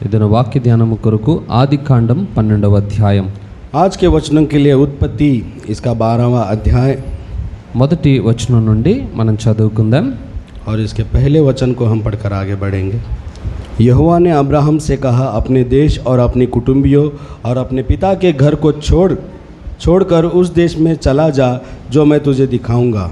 ఇదన వాక్య ధ్యానము కొరకు ఆదికాండం 12వ అధ్యాయం. आज के वचनों के लिए उत्पत्ति इसका 12वां अध्याय మొదటి వచనం నుండి మనం చదువుకుందాం. और इसके पहले वचन को हम पढ़कर आगे बढ़ेंगे. यहोवा ने अब्राहम से कहा, अपने देश और अपने कुटुंबियों और अपने पिता के घर को छोड़कर उस देश में चला जा जो मैं तुझे दिखाऊंगा,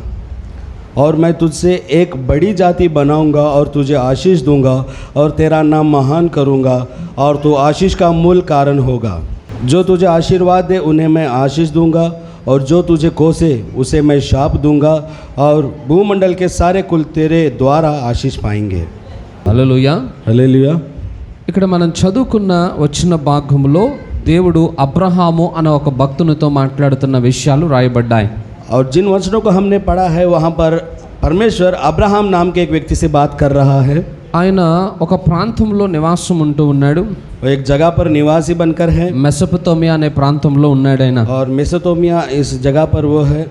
और मैं तुझसे एक बड़ी जाति बनाऊंगा और तुझे आशीष दूंगा और तेरा नाम महान करूंगा और तू आशीष का मूल कारण होगा. जो तुझे आशीर्वाद दे उन्हें मैं आशीष दूंगा और जो तुझे कोसे उसे मैं शाप दूंगा और भूमंडल के सारे कुल तेरे द्वारा आशीष पाएंगे. హల్లెలూయా. హల్లెలూయా. ఇక్కడ మనం చదువుకున్న వచ్చిన భాగంలో దేవుడు అబ్రహాము అనే ఒక భక్తునితో మాట్లాడుతున్న విషయాలు రాయబడ్డాయి. और जिन वचनों को हमने पढ़ा है वहाँ पर परमेश्वर अब्राहम नाम के एक व्यक्ति से बात कर रहा है. ఆయన ఒక ప్రాంతంలో నివాసం ఉంటూ ఉన్నాడు. वो एक जगह पर निवासी बनकर है. మెసొపొతేమియా అనే ప్రాంతంలో ఉన్నాడు ఆయన. और मेसोपोटामिया इस जगह पर वो है.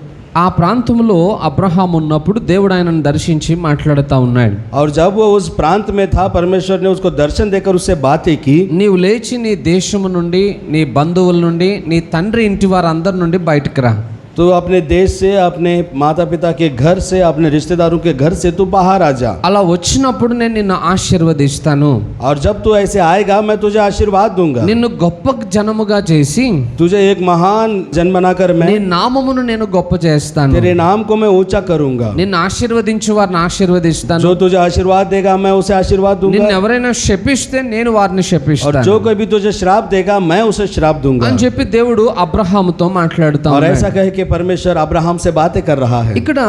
ఆ ప్రాంతంలో అబ్రహాం ఉన్నప్పుడు దేవుడు ఆయనను దర్శించి మాట్లాడుతూ ఉన్నాడు. और जब वो उस प्रांत में था परमेश्वर ने उसको दर्शन देकर उससे बातें की. నీవు లేచి నీ దేశము నుండి, నీ బంధువుల నుండి, నీ తండ్రి ఇంటి వారందరి నుండి బయటకు రా. तो अपने देश से, अपने माता पिता के घर से, अपने रिश्तेदारों के घर से तू बाहर आ जा. అలా వచ్చినప్పుడు నేను నిన్ను ఆశీర్వదిస్తాను. और जब तू ऐसे आएगा मैं तुझे आशीर्वाद दूंगा. నిన్ను గొప్ప జనముగా చేసి तुझे एक महान जन बनाकर నీ मैं నామమును నేను గొప్ప చేస్తాను. तेरे नाम को मैं ऊंचा करूंगा. నిన్ను ఆశీర్వదించు వారిని ఆశీర్వదిస్తాను. जो तुझे आशीर्वाद देगा मैं उसे आशीर्वाद నిన్ను दूंगा. ఎవరైనా శపిస్తే నేను వారిని और శపిస్తాను जो कोई भी तुझे श्राप देगा मैं उसे श्राप दूंगा. అని చెప్పి దేవుడు అబ్రహాముతో మాట్లాడుతా और ऐसा ఉన్నాడు. कह के परमेश्वर अब्राहम से बातें कर रहा है. ఇక్కడ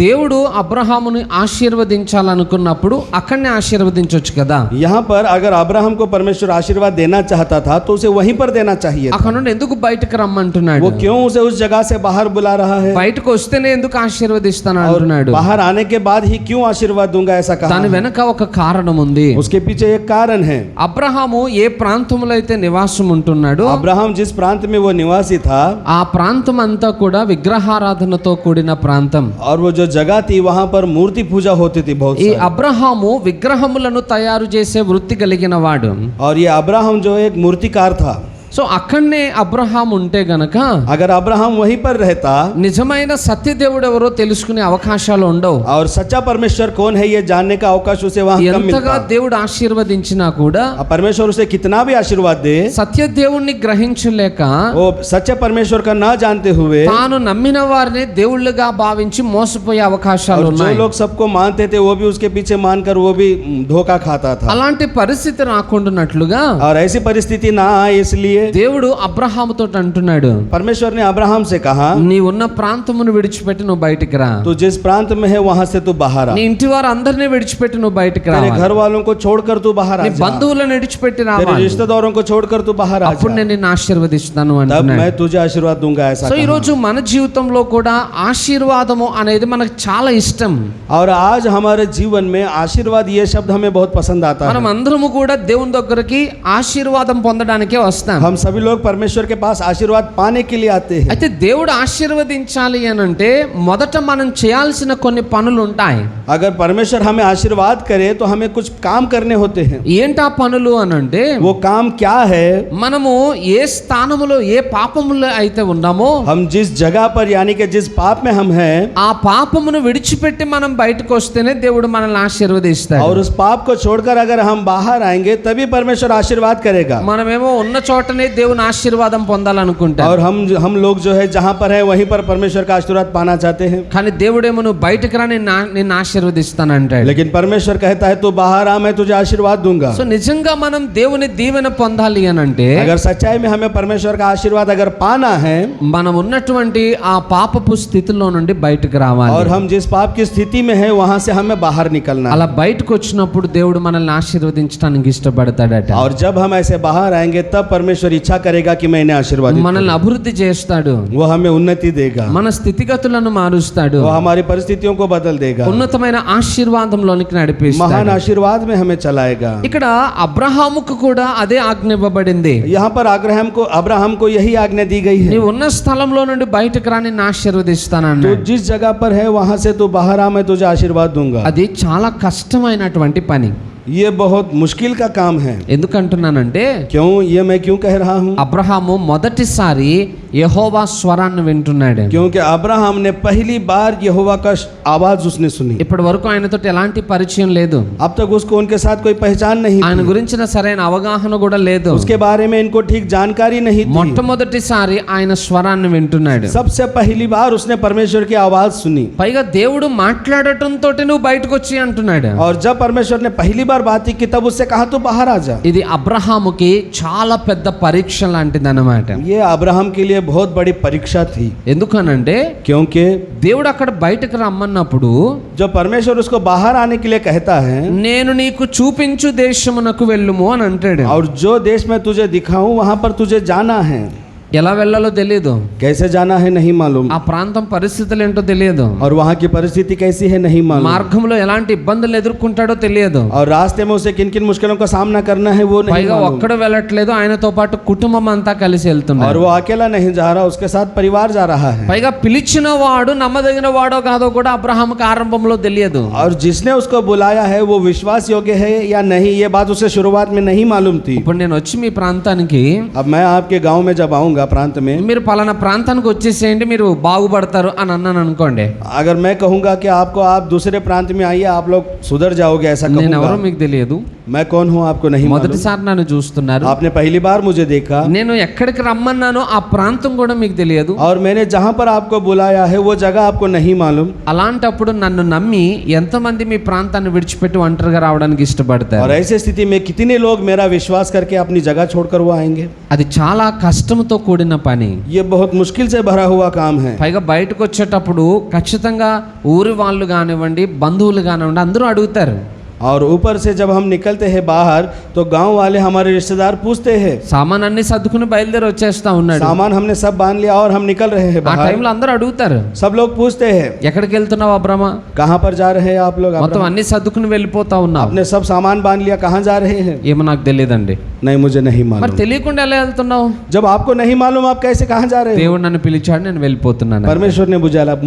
దేవుడు అబ్రహాముని ఆశీర్వదించాలనుకున్నప్పుడు అక్కడనే ఆశీర్వదించవచ్చు కదా. यहाँ पर अगर अब्राहम को परमेश्वर आशीर्वाद देना चाहता था तो उसे वहीं पर देना चाहिए था. అక్కడ నుండి ఎందుకు బయటకు రమ్మంటున్నాడు? वो क्यों उसे उस जगह से बाहर बुला रहा है? బయటకు వస్తేనే ఎందుకు ఆశీర్వదిస్తాను और అంటున్నాడు? बाहर आने के बाद ही क्यों आशीर्वाद दूंगा ऐसा कहा దాని है? వెనక ఒక కారణం ఉంది. उसके पीछे एक कारण है. అబ్రహాము ఏ ప్రాంతంలో అయితే నివాసం ఉంటున్నాడో अब्राहम जिस प्रांत में वो निवासी था ఆ ప్రాంతం అంతా కూడా విగ్రహారాధనతో కూడిన ప్రాంతం. और वो जो जगह थी वहां पर मूर्ति पूजा होती थी बहुत ఈ सारी. అబ్రహాము విగ్రహములను తయారు చేసే వృత్తి కలిగిన వాడు. और ये अब्राहम जो एक मूर्तिकार था. సో అక్కడనే అబ్రహాం ఉంటే గనక अगर अब्राहम वहीं पर रहता నిజమైన సత్యదేవుడు ఎవరో తెలుసుకునే అవకాశాలు ఉండవు. और सच्चा परमेश्वर कौन है ये जानने का अवकाश उसे वहां कम ఎంతగా मिलता. దేవుడు ఆశీర్వదించినా కూడా अब परमेश्वर उसे कितना भी आशीर्वाद दे, సత్యదేవుణ్ణి గ్రహించలేక वो सच्चे परमेश्वर का ना जानते हुए తాను నమ్మిన వారిని దేవుళ్ళుగా భావించి మోసపోయే అవకాశాలు और जो ఉన్నాయి. लोग सबको मानते थे वो भी उसके पीछे मानकर वो भी धोखा खाता था. అలాంటి పరిస్థితి రాకుండానట్లుగా और ऐसी परिस्थिति ना आए इसलिए దేవుడు అబ్రహాముతో అంటున్నాడు, परमेश्वर ने अब्राहम से कहा, నీ ఉన్న ప్రాంతమును విడిచిపెట్టి నువ్వు బయటికి రా. तू जिस प्रांत में है वहां से तू बाहर आ. నీ ఇంటి వారందరినీ విడిచిపెట్టి నువ్వు బయటికి రా. तेरे घर वालों को छोड़कर तू बाहर आ నీ जा. బంధువులను విడిచిపెట్టి రా. तेरे रिश्तेदारों को छोड़कर तू बाहर आ అప్పుడు जा. నేను నిన్ను ఆశీర్వదిస్తాను तब అంటున్నాడు. मैं तुझे आशीर्वाद दूंगा ऐसा సో ఈ कहा. రోజు మన జీవితంలో కూడా ఆశీర్వాదము అనేది మనకు చాలా ఇష్టం. और आज हमारे जीवन में आशीर्वाद ये शब्द हमें बहुत पसंद आता మనం है. అందరము కూడా దేవుని దగ్గరికి ఆశీర్వాదం పొందడానికే వస్తాం. हम सभी लोग परमेश्वर के पास आशीर्वाद पाने के लिए आते हैं. అయితే దేవుడు ఆశీర్వదించాలి అని అంటే మొదట మనం చేయాల్సిన కొన్ని పనులు ఉంటాయి. अगर परमेश्वर हमें आशीर्वाद करे तो हमें कुछ काम करने होते हैं. ఏంటా పనులు అని అంటే वो काम क्या है? మనము ఏ స్థానములో ఏ పాపములో అయితే ఉన్నామో हम जिस जगह पर यानी कि जिस पाप में हम हैं ఆ పాపమును విడిచిపెట్టి మనం బయటకు వస్తేనే దేవుడు మనల్ని ఆశీర్వదిస్తాడు. और उस पाप को छोड़कर अगर हम बाहर आएंगे तभी परमेश्वर आशीर्वाद करेगा. మనమేమో ఉన్న చోటనే దేవుని ఆశీర్వాదం పొందాలనుకుంటాం. और हम लोग जो है जहाँ पर है वहीं पर परमेश्वर का आशीर्वाद पाना चाहते हैं. కానీ దేవుడేమో నువ్వు బయటకు రా, నిన్ను ఆశీర్వదిస్తానంటాడు. लेकिन परमेश्वर कहता है तू बाहर आ, मैं तुझे आशीर्वाद दूंगा. సో నిజంగా మనం దేవుని దీవెన పొందాలి అని అంటే अगर सच्चाई में हमें परमेश्वर का आशीर्वाद अगर पाना है మనం ఉన్నటువంటి ఆ పాపపు స్థితిలో నుండి బయటకు రావాలి. और हम जिस पाप की स्थिति में है वहां से हमें बाहर निकलना है. అలా బయటకు వచ్చినప్పుడు దేవుడు మనల్ని ఆశీర్వదించడానికి ఇష్టపడతాడట. और जब हम ऐसे बाहर आएंगे तब परमेश्वर इच्छा करेगा कि मैं इन्हें आशीर्वाद మనల్ని అభివృద్ధి చేస్తాడు. वो हमें उन्नति देगा. మన స్థితిగతులను మారుస్తాడు. वो हमारी परिस्थितियों को बदल देगा. ఉన్నతమైన ఆశీర్వాదంలోనికి महान నడిపిస్తాడు. आशीर्वाद में हमें चलाएगा. ఇక్కడ అబ్రహాముకు కూడా అదే ఆజ్ఞ ఇవ్వబడింది. यहाँ पर अब्राहम को यही आज्ञा दी गई है. నీవు ఉన్న స్థలంలో నుండి బయటకు రా, నిన్ను ఆశీర్వదిస్తానన్నాడు. तो जिस जगह पर है वहां से तू बाहर आ, मैं तुझे आशीर्वाद दूंगा. అది చాలా కష్టమైనటువంటి పని. ये बहुत मुश्किल का काम है। ఎందుకంటున్నానంటే क्यों? ये मैं क्यों कह रहा हूँ? అబ్రహాము మొదటిసారి యెహోవా స్వరాన్ని వింటున్నాడు. क्योंकि अब्राहम ने पहली बार यहोवा का आवाज उसने सुनी। ఇప్పటి వరకు ఆయనతో ఎలాంటి పరిచయం లేదు. अब तक उसको उनके साथ कोई पहचान नहीं ఆయన थी। గురించిన సరైన అవగాహన కూడా లేదు. उसके बारे में इनको ठीक जानकारी नहीं थी। మొట్టమొదటిసారి ఆయన స్వరాన్ని వింటున్నాడు. सबसे पहली बार उसने परमेश्वर की आवाज सुनी। పైగా దేవుడు మాట్లాడటంతో నువ్వు బయటకు వచ్చి అంటున్నాడు. और जब परमेश्वर ने पहली बार बात की तब उससे कहा तू बाहर आ जा। ఇది అబ్రహాముకి చాలా పెద్ద పరీక్ష లాంటిది అన్నమాట. ये अब्राहम के लिए बहुत बड़ी परीक्षा थी। ఎందుకనంటే क्योंकि దేవుడు అక్కడ బయటకు రమ్మన్నప్పుడు जब परमेश्वर उसको बाहर आने के लिए कहता है, నేను నీకు చూపించు దేశమునకు వెళ్ళుము అని అంటాడు. और जो देश में तुझे दिखाऊं वहां पर तुझे जाना है। ఎలా వెళ్ళాలో తెలియదు. कैसे जाना है नहीं मालूम। ఆ ప్రాంతం పరిస్థితులు ఏంటో తెలియదు. और वहां की परिस्थिति कैसी है नहीं मालूम। మార్గంలో ఎలాంటి ఇబ్బందులు ఎదుర్కొంటాడో తెలియదు. और रास्ते में उसे किन किन मुश्किलों का सामना करना है वो नहीं పైగా मालूम। ఒక్కడు వెళ్ళట్లేదు, ఆయనతో పాటు కుటుంబం అంతా కలిసి और వెళ్తున్నారు. वो अकेला नहीं जा रहा, उसके साथ परिवार जा रहा है। పైగా పిలిచిన వాడు నమ్మదగిన వాడో కాదో కూడా అబ్రహాముకి ఆరంభంలో తెలియదు. और जिसने उसको बुलाया है वो विश्वास योग्य है या नहीं, ये बात उसे शुरुआत में नहीं मालूम थी। ఇప్పుడు నేను వచ్చి మీ ప్రాంతానికి, अब मैं आपके गांव में जब आऊंगा प्रांत में, మీరు పలానా ప్రాంతానికి వచ్చేసేయండి, మీరు బాగుపడతారు అని అన్నాను అనుకోండి. अगर मैं कहूंगा कि आपको आप दूसरे प्रांत में आइए आप लोग सुधर जाओगे, ऐसा నేను ఎవరో कहूंगा, మీకు తెలియదు. मैं कौन हूं आपको नहीं मालूम। మొదటిసారి నన్ను చూస్తున్నారు. आपने पहली बार मुझे देखा నేను ఎక్కడికి రమ్మన్నానో ఆ ప్రాంతం కూడా మీకు తెలియదు. और मैंने जहां पर आपको बुलाया है वो जगह आपको नहीं मालूम। అలాంటప్పుడు నన్ను నమ్మి ఎంతమంది మీ ప్రాంతాన్ని విడిచిపెట్టి ఒంటరిగా రావడానికి ఇష్టపడతారు? और ऐसे स्थिति में कितने लोग मेरा विश्वास करके अपनी जगह छोड़कर वो आएंगे? అది చాలా కష్టంతో కూడిన పని. ये बहुत मुश्किल से भरा हुआ काम है। పైగా బయటకు వచ్చేటప్పుడు ఖచ్చితంగా ఊరి వాళ్ళు కానివ్వండి, బంధువులు కానివ్వండి, అందరూ అడుగుతారు. और ऊपर से जब हम निकलते हैं बाहर तो गांव वाले हमारे रिश्तेदार पूछते हैं, సామాన్ అన్ని సర్దుకుని బయలుదేరి వచ్చేస్తా ఉన్నాడు. सामान हमने सब बांध लिया और हम निकल रहे हैं ఆ बाहर। టైంలో అందరూ అడుగుతారు, सब लोग पूछते हैं ఎక్కడికి వెళ్తున్నావు అబ్రహ్మ? कहाँ पर जा रहे हैं आप लोग? మొత్తం అన్ని సర్దుకుని వెళ్ళిపోతా ఉన్నావు. आपने सब सामान बांध लिया, कहाँ जा रहे हैं? ఏమో నాకు తెలియదండి. नहीं मुझे नहीं మరి मालूम। తెలియకుండా ఎలా వెళ్తున్నావు? जब आपको नहीं मालूम आप कैसे कहाँ जा रहे हैं? దేవుడు నన్ను పిలిచాడు, నేను వెళ్ళిపోతున్నాను. परमेश्वर ने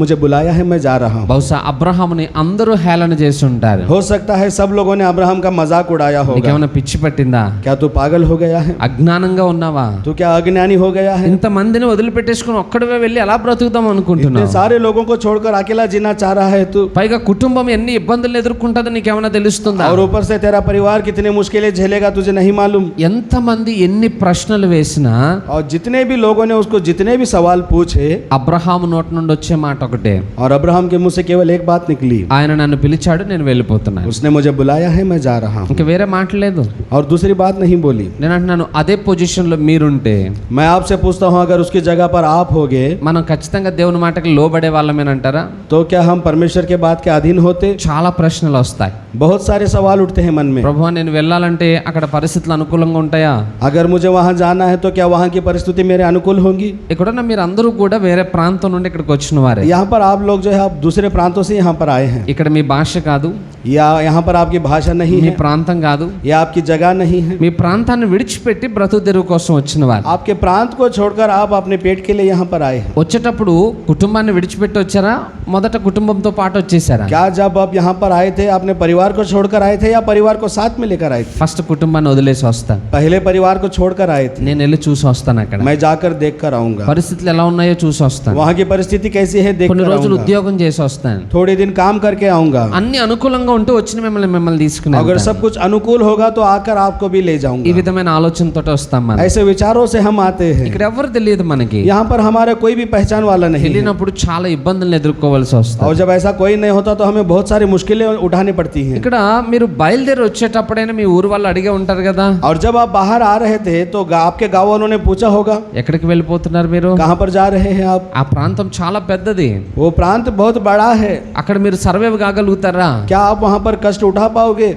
मुझे बुलाया है, मैं जा रहा हूँ। బహుశా అబ్రహాముని అందరూ హేళన చేసి ఉంటారు. हो सकता है सब लोगों ने अब्राहम का मजाक उड़ाया होगा। నీకేమైనా పిచ్చి పట్టిందా? क्या तू पागल हो गया है? అజ్ఞానంగా ఉన్నావా? तू क्या अज्ञानी हो गया है? ఇంత మందిని వదిలిపెట్టేసుకుని ఒక్కడివే వెళ్ళి ఎలా బ్రతుకుదాం इतने అనుకుంటున్నావు? सारे लोगों को छोड़कर अकेला जीना चाह रहा है तू। పైగా కుటుంబం ఎన్ని ఇబ్బందులు ఎదుర్కొంటుందో నీకేమైనా తెలుస్తుందా? और ऊपर से तेरा परिवार कितने मुश्किलें झेलेगा तुझे नहीं मालूम। ఎంతమంది ఎన్ని ప్రశ్నలు వేసినా और जितने भी लोगों ने उसको जितने भी सवाल पूछे, అబ్రహాము నోటి నుండి వచ్చే మాట ఒకటే, और अब्राहम के मुंह से केवल एक बात निकली, ఆయన నన్ను పిలిచాడు, నేను వెళ్ళిపోతున్నాను. उसने मुझे बुलाया है, मैं जा रहा हूँ। ఇంకా వేరే మాట లేదు. और दूसरी बात नहीं बोली। నేను అంటున్నాను, అదే పొజిషన్ లో మీరుంటే मैं आपसे पूछता हूँ अगर उसकी जगह पर आप होगे మనం ఖచ్చితంగా దేవుని మాటకి లోబడే వాళ్ళమేనంటారా? तो क्या हम परमेश्वर के बात के अधीन होते? చాలా ప్రశ్నలు వస్తాయి. बहुत सारे सवाल उठते हैं मन में। ప్రభువా నేను వెళ్ళాలంటే అక్కడ పరిస్థితులు అనుకూలంగా ఉంటాయా? अगर मुझे वहां जाना है तो क्या वहां की परिस्थिति मेरे अनुकूल होंगी? ఇక్కడున్న మీరు అందరూ కూడా వేరే ప్రాంతం నుండి ఇక్కడికి వచ్చిన వారే. यहाँ पर आप लोग जो है आप दूसरे प्रांतों से यहाँ पर आए हैं। ఇక్కడ మీ భాష కాదు, या यहाँ पर आपकी भाषा नहीं మీ है, ప్రాంతం కాదు, या आपकी जगह नहीं है। మీ ప్రాంతాన్ని విడిచిపెట్టి బ్రతుకు తెరువు కోసం వచ్చిన వారు. आपके प्रांत को छोड़कर आप अपने पेट के लिए यहाँ पर आए हैं। వచ్చేటప్పుడు కుటుంబాన్ని విడిచిపెట్టి వచ్చారా, మొదట కుటుంబంతో పాటు వచ్చేసారా? क्या जब आप यहाँ पर आए थे अपने परिवार को छोड़कर आए थे या परिवार को साथ में लेकर आए थे? ఫస్ట్ కుటుంబాన్ని వదిలేసి వస్తాను, पहले परिवार को छोड़कर आए थे। నేను వెళ్ళి చూసి వస్తాను. అక్కడ मैं जाकर देख कर आऊंगा, పరిస్థితులు ఎలా ఉన్నాయో చూసి వస్తాను. वहाँ की परिस्थिति कैसी है देख కొన్ని कर రోజులు आऊंगा, ఉద్యోగం చేసి వస్తాను. थोड़े दिन काम करके आऊंगा। అన్ని అనుకూలంగా ఉంటే వచ్చిన మిమ్మల్ని తీసుకుని अगर వెళ్తాను. सब कुछ अनुकूल होगा तो आकर आपको भी ले ఈ जाऊंगा। విధమైన ఆలోచనతో వస్తాం మనం. ऐसे विचारों से हम आते हैं। ఇక్కడ ఎవరు తెలియదు మనకి. यहाँ पर हमारा कोई भी पहचान वाला नहीं है। వెళ్ళినప్పుడు చాలా ఇబ్బందులను ఎదుర్కోవాల్సి వస్తుంది. और जब ऐसा कोई नहीं होता तो हमें बहुत सारी मुश्किलें उठानी पड़ती हैं। ఇక్కడ మీరు బయలుదేరి వచ్చేటప్పుడైనా మీ ఊరు వాళ్ళు అడిగే ఉంటారు కదా, और जब आप बाहर आ रहे थे तो आपके गाँव वालों ने पूछा होगा ఎక్కడికి వెళ్ళిపోతున్నారు మీరు? कहाँ पर जा रहे हैं आप? ఆ ప్రాంతం చాలా పెద్దది. वो प्रांत बहुत बड़ा है, అక్కడ మీరు సర్వైవ్ కాగలుగుతారా? क्या आप वहाँ पर कष्ट उठा पाओगे?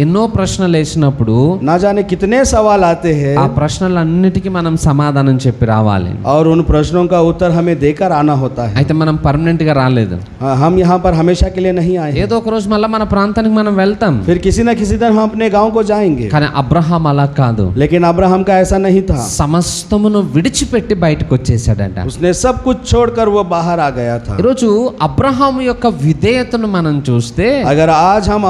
ఎన్నో ప్రశ్నలు వేసినప్పుడు ना जाने कितने सवाल आते हैं ఆ ప్రశ్నలన్నిటికీ మనం సమాధానం చెప్పి రావాలి. और उन प्रश्नों का उत्तर हमें देकर आना होता है। అయితే మనం పర్మనెంట్ గా రాలేదు. हम यहाँ पर हमेशा के लिए नहीं आए हैं। ఏదో ఒక రోజు మళ్ళీ మన ప్రాంతానికి మనం వెళ్తాం. फिर किसी न किसी दिन हम अपने गांव को जाएंगे। కానీ అబ్రహాం అలా కాదు. लेकिन अब्राहम का ऐसा नहीं था। సమస్తమును విడిచిపెట్టి బయటకు వచ్చేసాడంట. उसने सब कुछ छोड़कर वो बाहर आ गया था। ఈరోజు అబ్రహాము యొక్క విధేయతను మనం చూస్తే अगर आज हम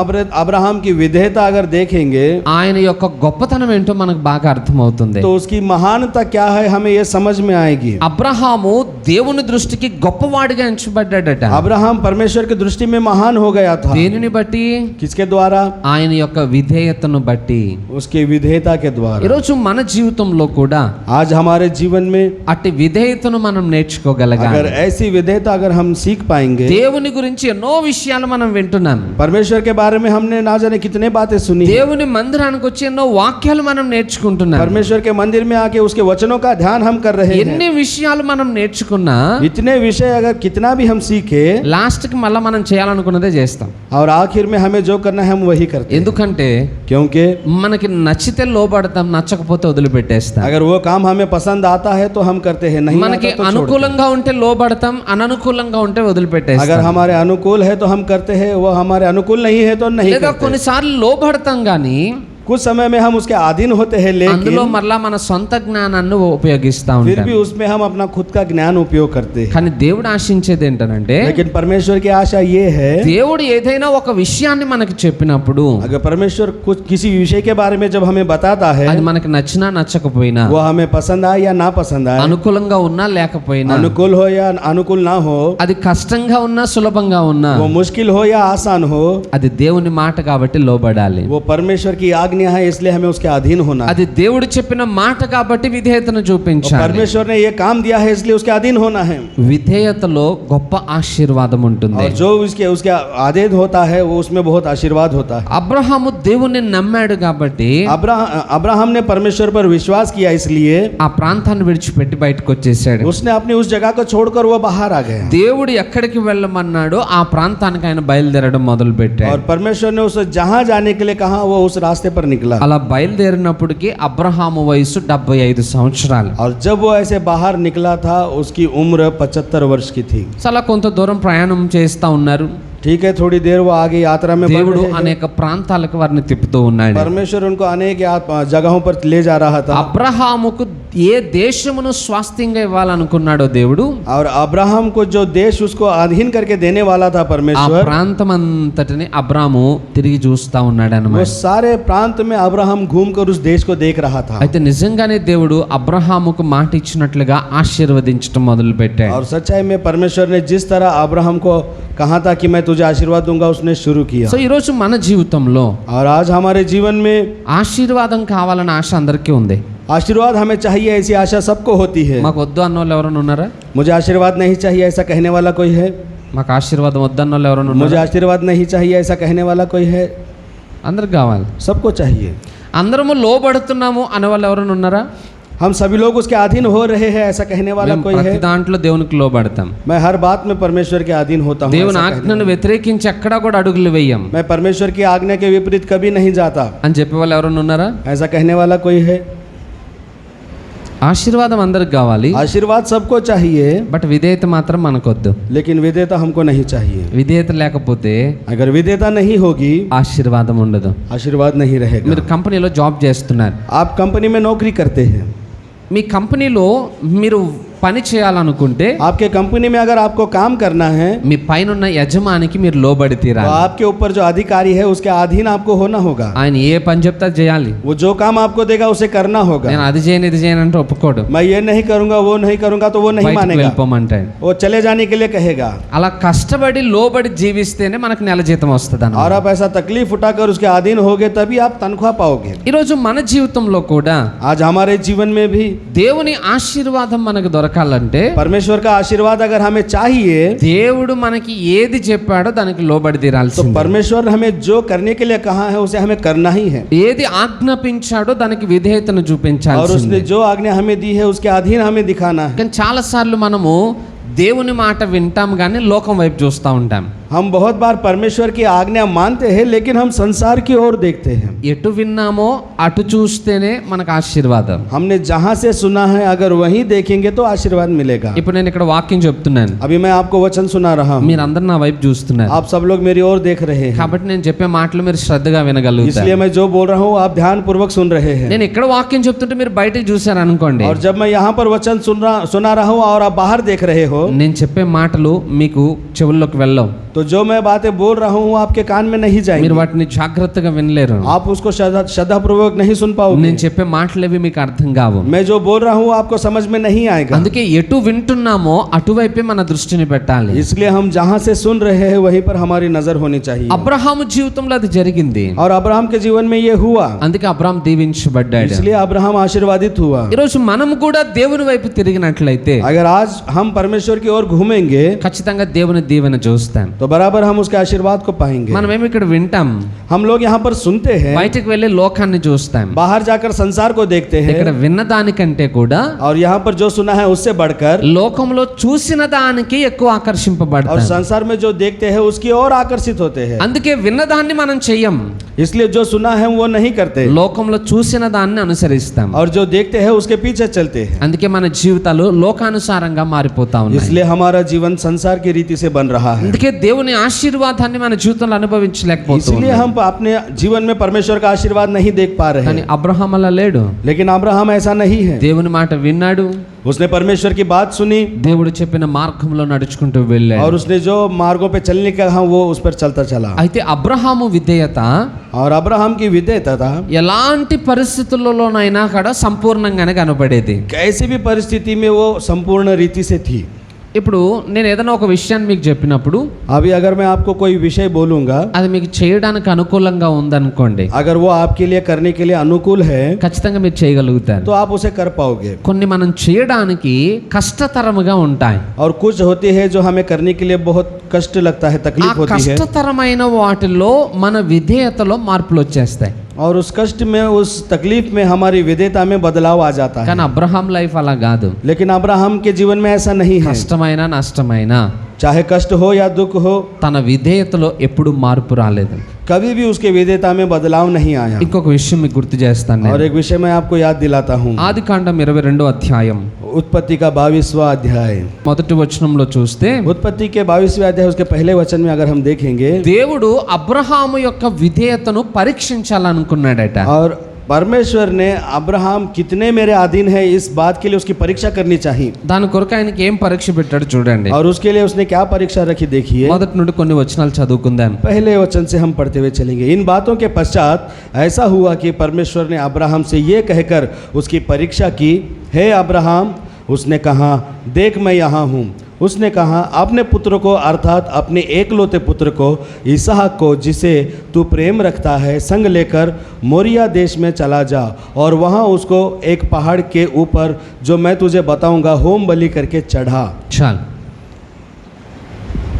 अब्राहम की विधेयता विधेयता अगर देखेंगे ఆయన యొక్క గొప్పతనం ఏంటో మనకు బాగా అర్థమవుతుంది. तो उसकी महानता क्या है हमें ये समझ में आएगी. అబ్రహాము దేవుని దృష్టికి గొప్పవాడిగా ఎంచబడ్డాడట. अब्राहम परमेश्वर की दृष्टि में महान हो गया था. దేనిని బట్టి? किसके द्वारा? ఆయన యొక్క విధేయతను బట్టి, उसके विधेयता के द्वारा. ఈరోజు మన జీవితంలో కూడా आज हमारे जीवन में అట్టి విధేయతను మనం నేర్చుకోగలగాలి. अगर ऐसी विधेयता अगर हम सीख पाएंगे. దేవుని గురించి ఎన్నో విషయాలు మనం వింటున్నాం. परमेश्वर के बारे में हमने ना जाने कितने बातें सुनी. దేవుని మందిరానికి వచ్చి ఎన్నో వాక్యాలు మనం నేర్చుకుంటున్నాం. परमेश्वर के मंदिर में आके उसके वचनों का ध्यान हम कर रहे हैं. ఎన్ని విషయాలు మనం నేర్చుకున్నా, इतने विषय अगर कितना भी हम सीखे, లాస్ట్ కి మళ్ళీ మనం చేయాలనుకున్నదే చేస్తాం. और आखिर में हमें जो करना है हम वही करते हैं. ఎందుకంటే क्योंकि మనకి నచ్చితే లోబడతాం, నచ్చకపోతే వదిలిపెట్టేస్తాం. अगर वो काम हमें पसंद आता है तो हम करते हैं, नहीं మనకి आता तो छोड़ते हैं. అనుకూలంగా ఉంటే లోబడతాం, అననుకూలంగా ఉంటే వదిలిపెట్టేస్తాం. अगर हमारे अनुकूल है तो हम करते हैं, वो हमारे अनुकूल नहीं है तो नहीं లేదా करते. కొన్నిసార్లు లోబడతాం గానీ कुछ समय में हम उसके अधीन होते हैं, అందులో लेकिन మరలా మన సొంత జ్ఞానాన్ని ఉపయోగిస్తా फिर ఉంటాం. भी उसमें हम अपना खुद का ज्ञान उपयोग करते हैं. కానీ దేవుడు ఆశించేది ఏంటంటే, लेकिन परमेश्वर की आशा ये है, దేవుడు ఏదైనా ఒక విషయాన్ని మనకి చెప్పినప్పుడు अगर परमेश्वर कुछ किसी विषय के बारे में जब हमें बताता है, అది మనకి నచ్చినా నచ్చకపోయినా, वो हमें पसंद आए या ना पसंद आए, అనుకూలంగా ఉన్నా లేకపోయినా, अनुकूल हो या अनुकूल ना हो, అది కష్టంగా ఉన్నా సులభంగా ఉన్నా, वो मुश्किल हो या आसान हो, అది దేవుని మాట కాబట్టి లోబడాలి. वो परमेश्वर की आज्ञा है, इसलिए हमें उसके अधीन होना है. అది దేవుడు చెప్పిన మాట కాబట్టి విధేయతను और చూపించాలి. परमेश्वर ने ये काम दिया है इसलिए उसके अधीन होना है. విధేయతలో గొప్ప ఆశీర్వాదం ఉంటుంది. और जो उसके उसके अधीन होता है वो उसमें बहुत आशीर्वाद होता है. అబ్రహాము దేవుణ్ణి నమ్మాడు కాబట్టి अब्राहम ने परमेश्वर पर विश्वास किया, इसलिए ఆ ప్రాంతాన్ని విడిచిపెట్టి బయటకు వచ్చేసాడు. उसने अपनी उस जगह को छोड़कर वो बाहर आ गया. దేవుడు ఎక్కడికి వెళ్ళమన్నాడో ఆ ప్రాంతానికి ఆయన బయలుదేరడం మొదలు పెట్టాడు. और परमेश्वर ने उसे जहां जाने के लिए कहा वो उस रास्ते पर निकला. అలా బయలుదేరినప్పటికీ అబ్రహాము వయసు 75 సంవత్సరాలు. और जब वो ऐसे बाहर निकला था उसकी उम्र 75 वर्ष की थी. చాలా కొంత దూరం ప్రయాణం చేస్తా ఉన్నారు. ठीक है, थोड़ी देर वो आगे यात्रा में बढ़ దేవుడు रहे हैं. అనేక ప్రాంతాలకు వారిని తిప్పుతూ ఉన్నాడు. परमेश्वर उनको अनेक जगहों पर ले जा रहा था. అబ్రహాముకు ఏ దేశమును స్వాస్థ్యంగా ఇవ్వాలనుకున్నాడో దేవుడు, और अब्राहम को जो देश उसको अधीन करके देने वाला था ఆ परमेश्वर, ప్రాంతం అంతటిని అబ్రాము తిరిగి చూస్తా ఉన్నాడు वो అన్నమాట. सारे प्रांत में अब्राहम घूमकर उस देश को देख रहा था. అయితే నిజంగానే దేవుడు అబ్రహాముకు మాట ఇచ్చినట్లుగా ఆశీర్వదించడం మొదలు పెట్టాడు. और सच्चाई में परमेश्वर ने जिस तरह अब्राहम को कहा था कि मैं तुझे आशीर्वाद दूंगा, उसने शुरू किया. సో ఈరోజు మన జీవితంలో और आज हमारे जीवन में ఆశీర్వాదం కావాలన్న ఆశ అందరికీ ఉంది. आशीर्वाद हमें चाहिए, ऐसी आशा सबको होती है. మాకు వద్దు అన్న వాళ్ళు ఎవరైనా ఉన్నారా? मुझे आशीर्वाद नहीं चाहिए ऐसा कहने वाला कोई है? మాకు ఆశీర్వాదం వద్దన్న వాళ్ళు ఎవరైనా मुझे ఉన్నారా? आशीर्वाद नहीं चाहिए ऐसा कहने वाला कोई है? అందరికి కావాలి. सबको चाहिए. అందరము లోబడుతున్నాము అనే వాళ్ళు ఎవరైనా ఉన్నారా? हम सभी लोग उसके अधीन हो रहे हैं ऐसा कहने वाला మేము कोई है? ప్రతి దాంట్లో దేవునికి లోబడతాం. मैं हर बात में परमेश्वर के अधीन होता हूँ. దేవుని ऐसा कहने ఆజ్ఞను వ్యతిరేకించి ఎక్కడా కూడా అడుగులు వేయం वाला। मैं परमेश्वर की आज्ञा के विपरीत कभी नहीं जाता అని చెప్పే వాళ్ళు ఎవరైనా ఉన్నారా? ऐसा कहने वाला कोई है? ఆశీర్వాదం అందరికి కావాలి, आशीर्वाद सबको चाहिए, బట్ విధేయత మాత్రం మనకొద్దు. लेकिन विधेयता हमको नहीं चाहिए. విధేయత లేకపోతే अगर विधेयता नहीं होगी ఆశీర్వాదం ఉండదు. आशीर्वाद नहीं रहेगा. మీరు కంపెనీలో జాబ్ చేస్తున్నారు. आप कंपनी में नौकरी करते हैं. మీ కంపెనీలో మీరు పని చేయాలనుకుంటే आपके कंपनी में अगर आपको काम करना है మీ పైనున్న యజమానికి మీరు లోబడి तो తీరాలి. आपके ऊपर जो अधिकारी है उसके अधीन आपको होना होगा. ఆయన ఏ పని చెప్తా చేయాలి. वो जो काम आपको देगा उसे करना होगा. నేను అది చేయను ఇది చేయను అంటే ఒప్పుకోడు. मैं ये नहीं करूंगा वो नहीं करूंगा तो वो नहीं బయటకు मानेगा, వెళ్ళిపోమంటాడు. वो चले जाने के लिए कहेगा. అలా కష్టపడి లోబడి జీవిస్తేనే మనకు నెల జీతం వస్తుంది और आप ऐसा तकलीफ उठाकर उसके अधीन होगे तभी आप तनख्वाह पाओगे. ఈరోజు మన జీవితంలో కూడా आज हमारे जीवन में भी దేవుని ఆశీర్వాదం మనకు దొరకాలంటే परमेश्वर का आशीर्वाद अगर हमें चाहिए దేవుడు మనకి ఏది చెప్పాడో దానికి లోబడి तो తీరాల్సిందే. परमेश्वर हमें जो करने के लिए कहा है उसे हमें करना ही है. ఏది ఆజ్ఞాపించాడో దానికి విధేయతను और చూపించాల్సిందే. उसने जो आज्ञा हमें दी है उसके अधीन हमें दिखाना है. కానీ చాలా సార్లు మనము దేవుని మాట వింటాం కానీ లోకం వైపు చూస్తూ ఉంటాం. हम बहुत बार परमेश्वर की आज्ञा मानते हैं लेकिन हम संसार की ओर देखते हैं. ఎటు విన్నామో అటు చూస్తేనే మనకు ఆశీర్వాదం. हमने जहां से सुना है अगर वहीं देखेंगे तो आशीर्वाद मिलेगा. ఇప్పుడు నేను ఇక్కడ వాక్యం చెప్తున్నాను, अभी मैं आपको वचन सुना रहा हूँ, మీరందరూ నా వైపు చూస్తున్నారు आप सब लोग मेरी ओर देख रहे हैं, కాబట్టి నేను చెప్పే మాటలు మీరు శ్రద్ధగా వినగలుగుతారు. इसलिए मैं जो बोल रहा हूँ आप ध्यान पूर्वक सुन रहे हैं. నేను ఇక్కడ వాక్యం చెప్తుంటే మీరు బయటకు చూసారు అనుకోండి, और जब मैं यहाँ पर वचन सुना रहा हूँ और आप बाहर देख रहे हो నేను చెప్పే మాటలు మీకు చెవుల్లోకి వెళ్ళవు. तो जो मैं बातें बोल रहा हूँ आपके कान में नहीं మీరు जाएंगी, వాటిని జాగ్రత్తగా వినలేరు. आप उसको श्रद्धापूर्वक नहीं सुन पाओगे, నేను చెప్పే మాటలేవి మీకు అర్థం కావు. मैं जो बोल रहा हूँ आपको समझ में नहीं आएगा। అందుకే ఎటు వింటున్నామో అటువైపే మన దృష్టిని పెట్టాలి. इसलिए हम जहाँ से सुन रहे हैं वहीं पर हमारी नजर होनी चाहिए। అబ్రహాము జీవితంలో అది జరిగింది. और अब्राहम के जीवन में ये हुआ, అందుకే అబ్రహాం దీవించబడ్డాడు. इसलिए अब्राहम आशीर्वादित हुआ। ఈరోజు మనం కూడా దేవుని వైపు తిరిగినట్లయితే अगर आज हम परमेश्वर की ओर घूमेंगे ఖచ్చితంగా దేవుని దీవెన చూస్తాం. तो बराबर हम उसके आशीर्वाद को पाएंगे। మనం ఏమి ఇక్కడ వింటాం, हम लोग यहाँ पर सुनते हैं, బయటకు వెళ్ళి లోకాన్ని చూస్తాం. बाहर जाकर संसार को देखते ఇక్కడ हैं, విన్న దానికంటే కూడా और यहाँ पर जो सुना है उससे बढ़कर లోకంలో చూసిన దానికి ఎక్కువ और ఆకర్షింపబడతాం. संसार में जो देखते हैं उसकी ओर आकर्षित होते हैं। అందుకే విన్నదాన్ని మనం చెయ్యం, इसलिए जो सुना है वो नहीं करते, లోకంలో చూసిన దాన్ని అనుసరిస్తాం. और जो देखते हैं उसके पीछे चलते हैं। అందుకే మన జీవితాలు లోకానుసారంగా మారిపోతా ఉన్నాయి. इसलिए हमारा जीवन संसार की रीति से बन रहा है। అందుకే దేవుని ఆశీర్వాదాన్ని మన జీవితంలో అనుభవించలేకపోతున్నాం. इसलिए हम अपने जीवन में परमेश्वर का आशीर्वाद नहीं देख पा रहे కానీ हैं। అబ్రహాం అలా లేడు. लेकिन अब्राहम ऐसा नहीं है, దేవుని మాట విన్నాడు, उसने परमेश्वर की बात सुनी దేవుడు చెప్పిన మార్గంలో నడుచుకుంటూ వెళ్ళాడు. और उसने जो मार्गों पे चलने का कहा वो उस पर चलता चला। అయితే అబ్రహాము విధేయత और अब्राहम की विधेयता था ఎలాంటి పరిస్థితుల్లోనైనా కూడా సంపూర్ణంగానే కనబడేది. कैसी भी परिस्थिति में वो संपूर्ण रीति से थी। ఇప్పుడు నేను ఏదైనా ఒక విషయాన్ని మీకు చెప్పినప్పుడు अभी अगर मैं आपको कोई विषय बोलूंगा, అది మీకు చేయడానికి అనుకూలంగా ఉందనుకోండి, अगर वो आपके लिए करने के लिए अनुकूल है ఖచ్చితంగా మీరు చేయగలుగుతారు. तो आप उसे कर पाओगे। కొన్ని మనం చేయడానికి కష్టతరముగా ఉంటాయి. और कुछ होती है जो हमें करने के लिए बहुत कष्ट लगता है, ఆ तकलीफ होती है, కష్టతరమైన వాటిలో మన విధేయతలో మార్పులు వచ్చేస్తాయి. और उस कष्ट में उस तकलीफ में हमारी विधेयता में बदलाव आ जाता है। కానీ అబ్రహాం లైఫ్ అలా కాదు. लेकिन अब्राहम के जीवन में ऐसा नहीं है। కష్టమైనా నష్టమైనా चाहे कष्ट हो या दुख हो, తన విధేయతలో ఎప్పుడు మార్పు రాలేదు. कभी भी उसके विधेयता में बदलाव नहीं आया। ఇంకొక విషయం మీకు గుర్తు చేస్తాను. और एक विषय मैं आपको याद दिलाता हूँ, ఆది కాండం 22వ అధ్యాయం उत्पत्ति का 22वां अध्याय। మొదటి వచనంలో చూస్తే उत्पत्ति के 22वें अध्याय उसके पहले वचन में अगर हम देखेंगे, దేవుడు అబ్రహాము యొక్క విధేయతను పరీక్షించాలనుకున్నాడట. और परमेश्वर ने अब्राहम कितने मेरे अधीन है इस बात के लिए उसकी परीक्षा करनी चाहिए। దాని కొరకు ఆయనకి ఏం పరీక్ష పెట్టాడు చూడండి. और उसके लिए उसने क्या परीक्षा रखी देखिए। మొదటి నుండి కొన్ని వచనాలు చదువుకుందాం. पहले वचन से हम पढ़ते हुए चलेंगे। इन बातों के पश्चात ऐसा हुआ कि परमेश्वर ने अब्राहम से ये कहकर उसकी परीक्षा की, हे अब्राहम। उसने कहा, देख मैं यहाँ हूँ। उसने कहा, अपने पुत्र को अर्थात अपने एकलौते पुत्र को इसहाक को जिसे तू प्रेम रखता है संग लेकर मोरिया देश में चला जा और वहाँ उसको एक पहाड़ के ऊपर जो मैं तुझे बताऊंगा होम बलि करके चढ़ा। చాలు,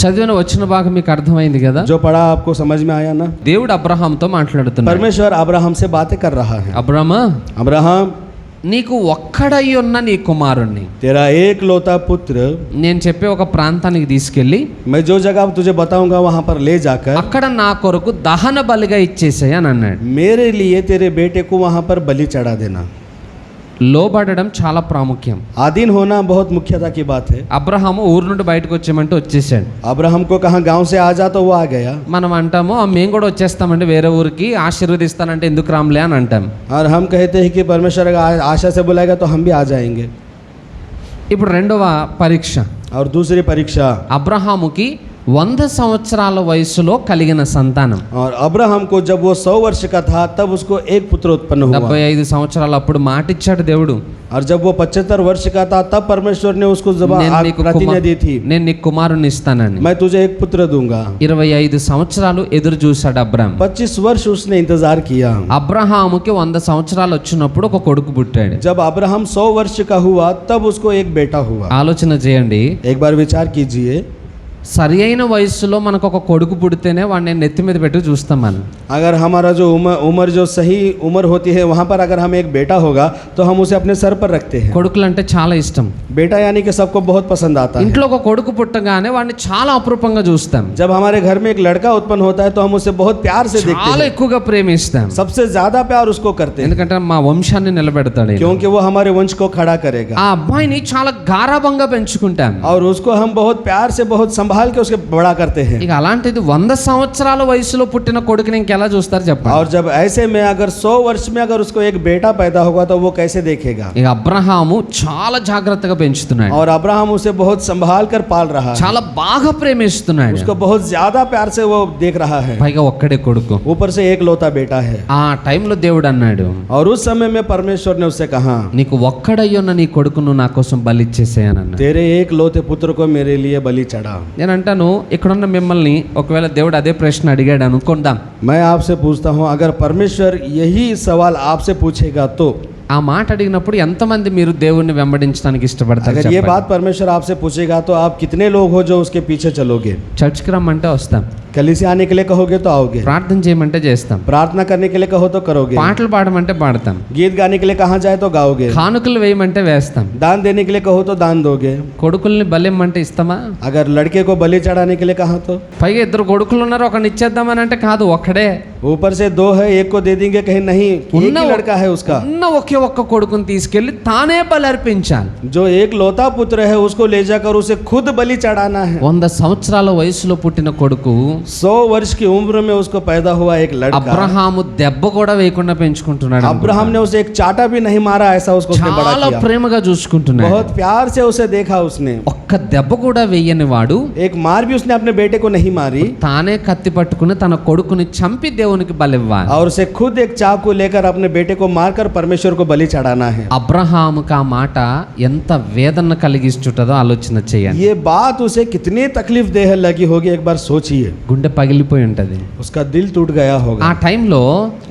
చదివిన వచ్చిన భాగం మీకు అర్థమైంది కదా. जो पढ़ा आपको समझ में आया ना? దేవుడు అబ్రహాంతో మాట్లాడుతున్నాడు. परमेश्वर अब्राहम से बातें कर रहा है। అబ్రహామా, अब्राहम, నీకు ఒక్కడై ఉన్న నీ కుమారుణ్ణి तेरा एकलौता पुत्र నేను చెప్పే ఒక ప్రాంతానికి తీసుకెళ్ళి मैं जो जगह तुझे बताऊंगा वहाँ पर ले जाकर అక్కడ నా కొరకు దహన బలిగా ఇచ్చేసాయి అని అన్నాడు. मेरे लिए तेरे बेटे को वहाँ पर बलि चढ़ा देना। లోబడడం చాలా ప్రాముఖ్యం. आधीन होना बहुत मुख्यता की बात है। అబ్రహాము ఊరు నుండి బయటకు వచ్చేయమంటే వచ్చేసాడు. अब्राहम को कहा गांव से आ जा, तो वो आ गया। మనం అంటాము మేము కూడా వచ్చేస్తామండి వేరే ఊరికి, ఆశీర్వదిస్తానంటే ఎందుకు రాములే అని అంటాం. और हम कहते हैं कि परमेश्वर अगर आशा से बुलाएगा तो हम भी आ जाएंगे। ఇప్పుడు రెండవ పరీక్ష, और दूसरी परीक्षा, అబ్రహాముకి 100 సంవత్సరాల వయసులో కలిగిన సంతానం. और अब्राहम को जब वो 100 वर्ष का था तब उसको एक पुत्र उत्पन्न हुआ। 75 సంవత్సరాలు అప్పుడు మాటిచ్చాడు దేవుడు, और जब वो 75 वर्ष का था तब परमेश्वर ने उसको प्रतिज्ञा दी थी, నేను నీకు కుమారుని ఇస్తానని. मैं तुझे एक पुत्र दूंगा। 25 సంవత్సరాలు ఎదురు చూశాడు అబ్రహాం. 25 वर्ष उसने इंतजार किया। అబ్రహాముకి 100 సంవత్సరాలు వచ్చినప్పుడు ఒక కొడుకు పుట్టాడు. जब अब्राहम 100 वर्ष का हुआ तब उसको एक बेटा हुआ। ఆలోచన చేయండి, एक बार विचार कीजिए, సరి అయిన వయసులో మనకు ఒక కొడుకు పుడితేనే వాడిని నెత్తి మీద పెట్టి చూస్తాం మనం. अगर हमारा जो उम्र जो सही उम्र होती है वहाँ पर अगर हमें एक बेटा होगा तो हम उसे अपने सर पर रखते हैं। కొడుకులు అంటే చాలా ఇష్టం. बेटा यानी कि सबको बहुत पसंद आता है। ఇంట్లో ఒక కొడుకు పుట్టగానే వాడిని చాలా అపురూపంగా చూస్తాం. जब हमारे घर में एक लड़का उत्पन्न होता है तो हम उसे बहुत प्यार से देखते చాలా हैं, ఎక్కువగా ప్రేమిస్తాం. सबसे ज्यादा प्यार उसको करते हैं, ఎందుకంటే మా వంశాన్ని నిలబెడతాడు ఈయన. क्योंकि वो हमारे वंश को खड़ा करेगा। ఆ అబ్బాయిని చాలా గారాబంగా పెంచుకుంటాం. और उसको हम बहुत प्यार से बहुत संभाल संभाल के उसके बड़ा करते हैं। ఇక అలాంటిది 100 సంవత్సరాల వయసులో పుట్టిన కొడుకుని ఇంకెలా చూస్తారు చెప్పండి. और जब ऐसे में अगर 100 वर्ष में अगर उसको एक बेटा पैदा होगा तो वो कैसे देखेगा। ఇక అబ్రహాము చాలా జాగ్రత్తగా పెంచుతున్నాడు, और अब्राहम उसे बहुत संभाल कर पाल रहा है, చాలా బాగా ప్రేమిస్తున్నాడు. उसको बहुत ज्यादा प्यार से वो देख रहा है। పైగా ఒక్కడే కొడుకు. ऊपर से एक लौता बेटा है। ఆ టైంలో దేవుడు అన్నాడు, और उस समय में परमेश्वर ने उससे कहा, నీకు ఒక్కడయ్యున్న నీ కొడుకును నా కోసం బలిచ్చేసేయనన్నాడు. तेरे एक लौते पुत्र को मेरे लिए बलि चढ़ा। నేను అంటాను, ఇక్కడున్న మిమ్మల్ని ఒకవేళ దేవుడు అదే ప్రశ్న అడిగాడు అనుకుందాం, मैं आपसे पूछता हूँ, अगर परमेश्वर यही सवाल आपसे पूछेगा तो ఆ మాట అడిగినప్పుడు ఎంతమంది మీరు దేవుణ్ణి వెంబడించడానికి ఇష్టపడతారు अगर ये చెప్పండి. बात परमेश्वर आपसे पूछेगा तो आप कितने लोग हो जो उसके पीछे चलोगे। చర్చ్కి రమ్మంటే వస్తాం, कलीसिया आने के लिए कहोगे तो आओगे, ప్రార్థన చేయమంటే చేస్తాం, प्रार्थना करने के लिए कहो तो करोगे, పాటలు పాడమంటే పాడతాం, गीत गाने के लिए कहा जाए तो गाओगे, కానుకలు వేయమంటే వేస్తాం, दान देने के लिए कहो तो दान दोगे, కొడుకుల్ని బలిమ్మంటే ఇస్తామా? अगर लड़के को बलि चढ़ाने के लिए कहा तो। పైగా ఇద్దరు కొడుకులు ఉన్నారు, ఒకని ఇచ్చేద్దామని అంటే కాదు, ఒక్కడే. ऊपर से दो है, एक को दे देंगे, कहीं नहीं, एक ही लड़का है उसका, ఉన్న ఒకే ఒక్క కొడుకుని తీసుకెళ్లి తానే బలి అర్పించాలి. जो एक लौता पुत्र है उसको ले जाकर उसे खुद बलि चढ़ाना है। 100 సంవత్సరాల వయసులో పుట్టిన కొడుకు 100 वर्ष की उम्र में उसको पैदा हुआ एक लड़का। అబ్రహాము దెబ్బ కూడా వేయకుండా పెంచుకుంటున్నాడు. अब्राहम ने उसे एक चाटा भी नहीं मारा, ऐसा उसको उसने बड़ा చాలా किया, ప్రేమగా చూసుకుంటున్నాడు. बहुत प्यार से उसे देखा उसने। ఒక్క దెబ్బ కూడా వేయని వాడు एक मार भी उसने अपने बेटे को नहीं मारी, తానే కత్తి పట్టుకుని తన కొడుకుని చంపి దేవునికి బలివ్వాలి. और उसे खुद एक चाकू लेकर अपने बेटे को मारकर परमेश्वर को बलि चढ़ाना है। అబ్రహాముకి ఆ మాట ఎంత వేదన కలిగిస్తుందో ఆలోచన చేయండి. ये बात उसे कितनी तकलीफ देह लगी होगी, एक बार सोचिए। గుండె పగిలిపోయి ఉంటది. उसका दिल टूट गया ఆ होगा। టైంలో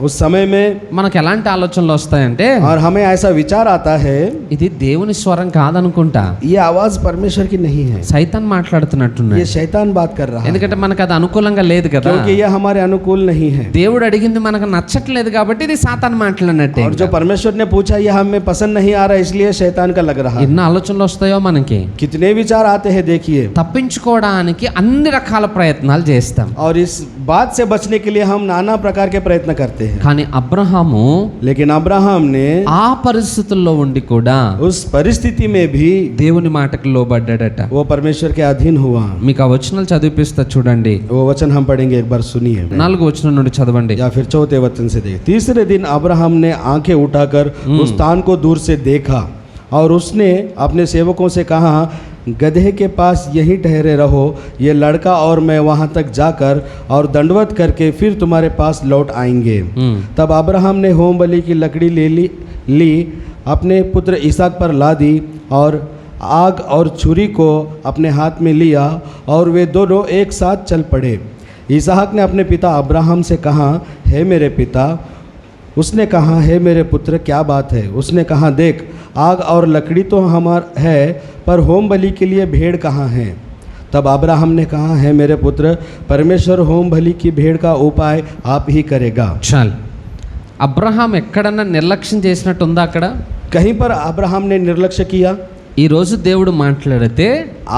उस समय में మనకు ఎలాంటి ఆలోచనలు వస్తాయంటే, और हमें ऐसा विचार आता है, ఇది దేవుని స్వరం కాదనుకుంటా, ये आवाज परमेश्वर की नहीं है, సైతాన్ మాట్లాడుతున్నట్టున్నాడు. ये शैतान बात कर रहा है, ఎందుకంటే మనకు అది అనుకూలంగా లేదు కదా. क्योंकि ये हमारे अनुकूल नहीं है। దేవుడు అడిగింది మనకు నచ్చట్లేదు కాబట్టి ఇది సాతాన్ మాట్లాడినట్టే. और जो परमेश्वर ने पूछा ये हमें पसंद नहीं आ रहा, इसलिए शैतान का लग रहा है। ఎన్ని ఆలోచనలు వస్తాయో మనకి. कितने विचार आते हैं देखिए, తప్పించుకోవడానికి అన్ని రకాల ప్రయత్నాలు చేస్తాం. और इस बात से बचने के लिए हम नाना प्रकार के प्रयत्न करते हैं। కానీ అబ్రహాము लेकिन अब्राहम ने ఆ పరిస్థితుల్లో ఉండి కూడా उस परिस्थिति में भी దేవుని మాటకు లోబడ్డాడట. वो परमेश्वर के अधीन हुआ। మీకు ఆ వచనాలు చదివిపిస్తా చూడండి. वो वचन हम पढ़ेंगे, एक बार सुनिए, 4 వచనం నుండి చదవండి. या फिर 4 वचन से देखिए। तीसरे दिन अब्राहम ने आंखें उठाकर उस स्थान को दूर से देखा, और उसने अपने सेवकों से कहा, गधे के पास यहीं ठहरे रहो, ये लड़का और मैं वहां तक जाकर और दंडवत करके फिर तुम्हारे पास लौट आएंगे। तब अब्राहम ने होम बलि की लकड़ी ली अपने पुत्र इसहाक पर ला दी, और आग और छुरी को अपने हाथ में लिया, और वे दोनों एक साथ चल पड़े। इसहाक ने अपने पिता अब्राहम से कहा, हे मेरे पिता। उसने कहा, हे मेरे पुत्र, क्या बात है? उसने कहा, देख, आग और लकड़ी तो हमार है, पर होम बलि के लिए भेड़ कहाँ है? तब अब्राहम ने कहा, हे मेरे पुत्र, परमेश्वर होम बलि की भेड़ का उपाय आप ही करेगा। చాలు. అబ్రహాం ఎక్కడన్నా నిర్లక్ష్యం చేసినట్టు ఉందా అక్కడ? कहीं पर अब्राहम ने निर्लक्ष्य किया? ఈ రోజు దేవుడు మాట్లాడితే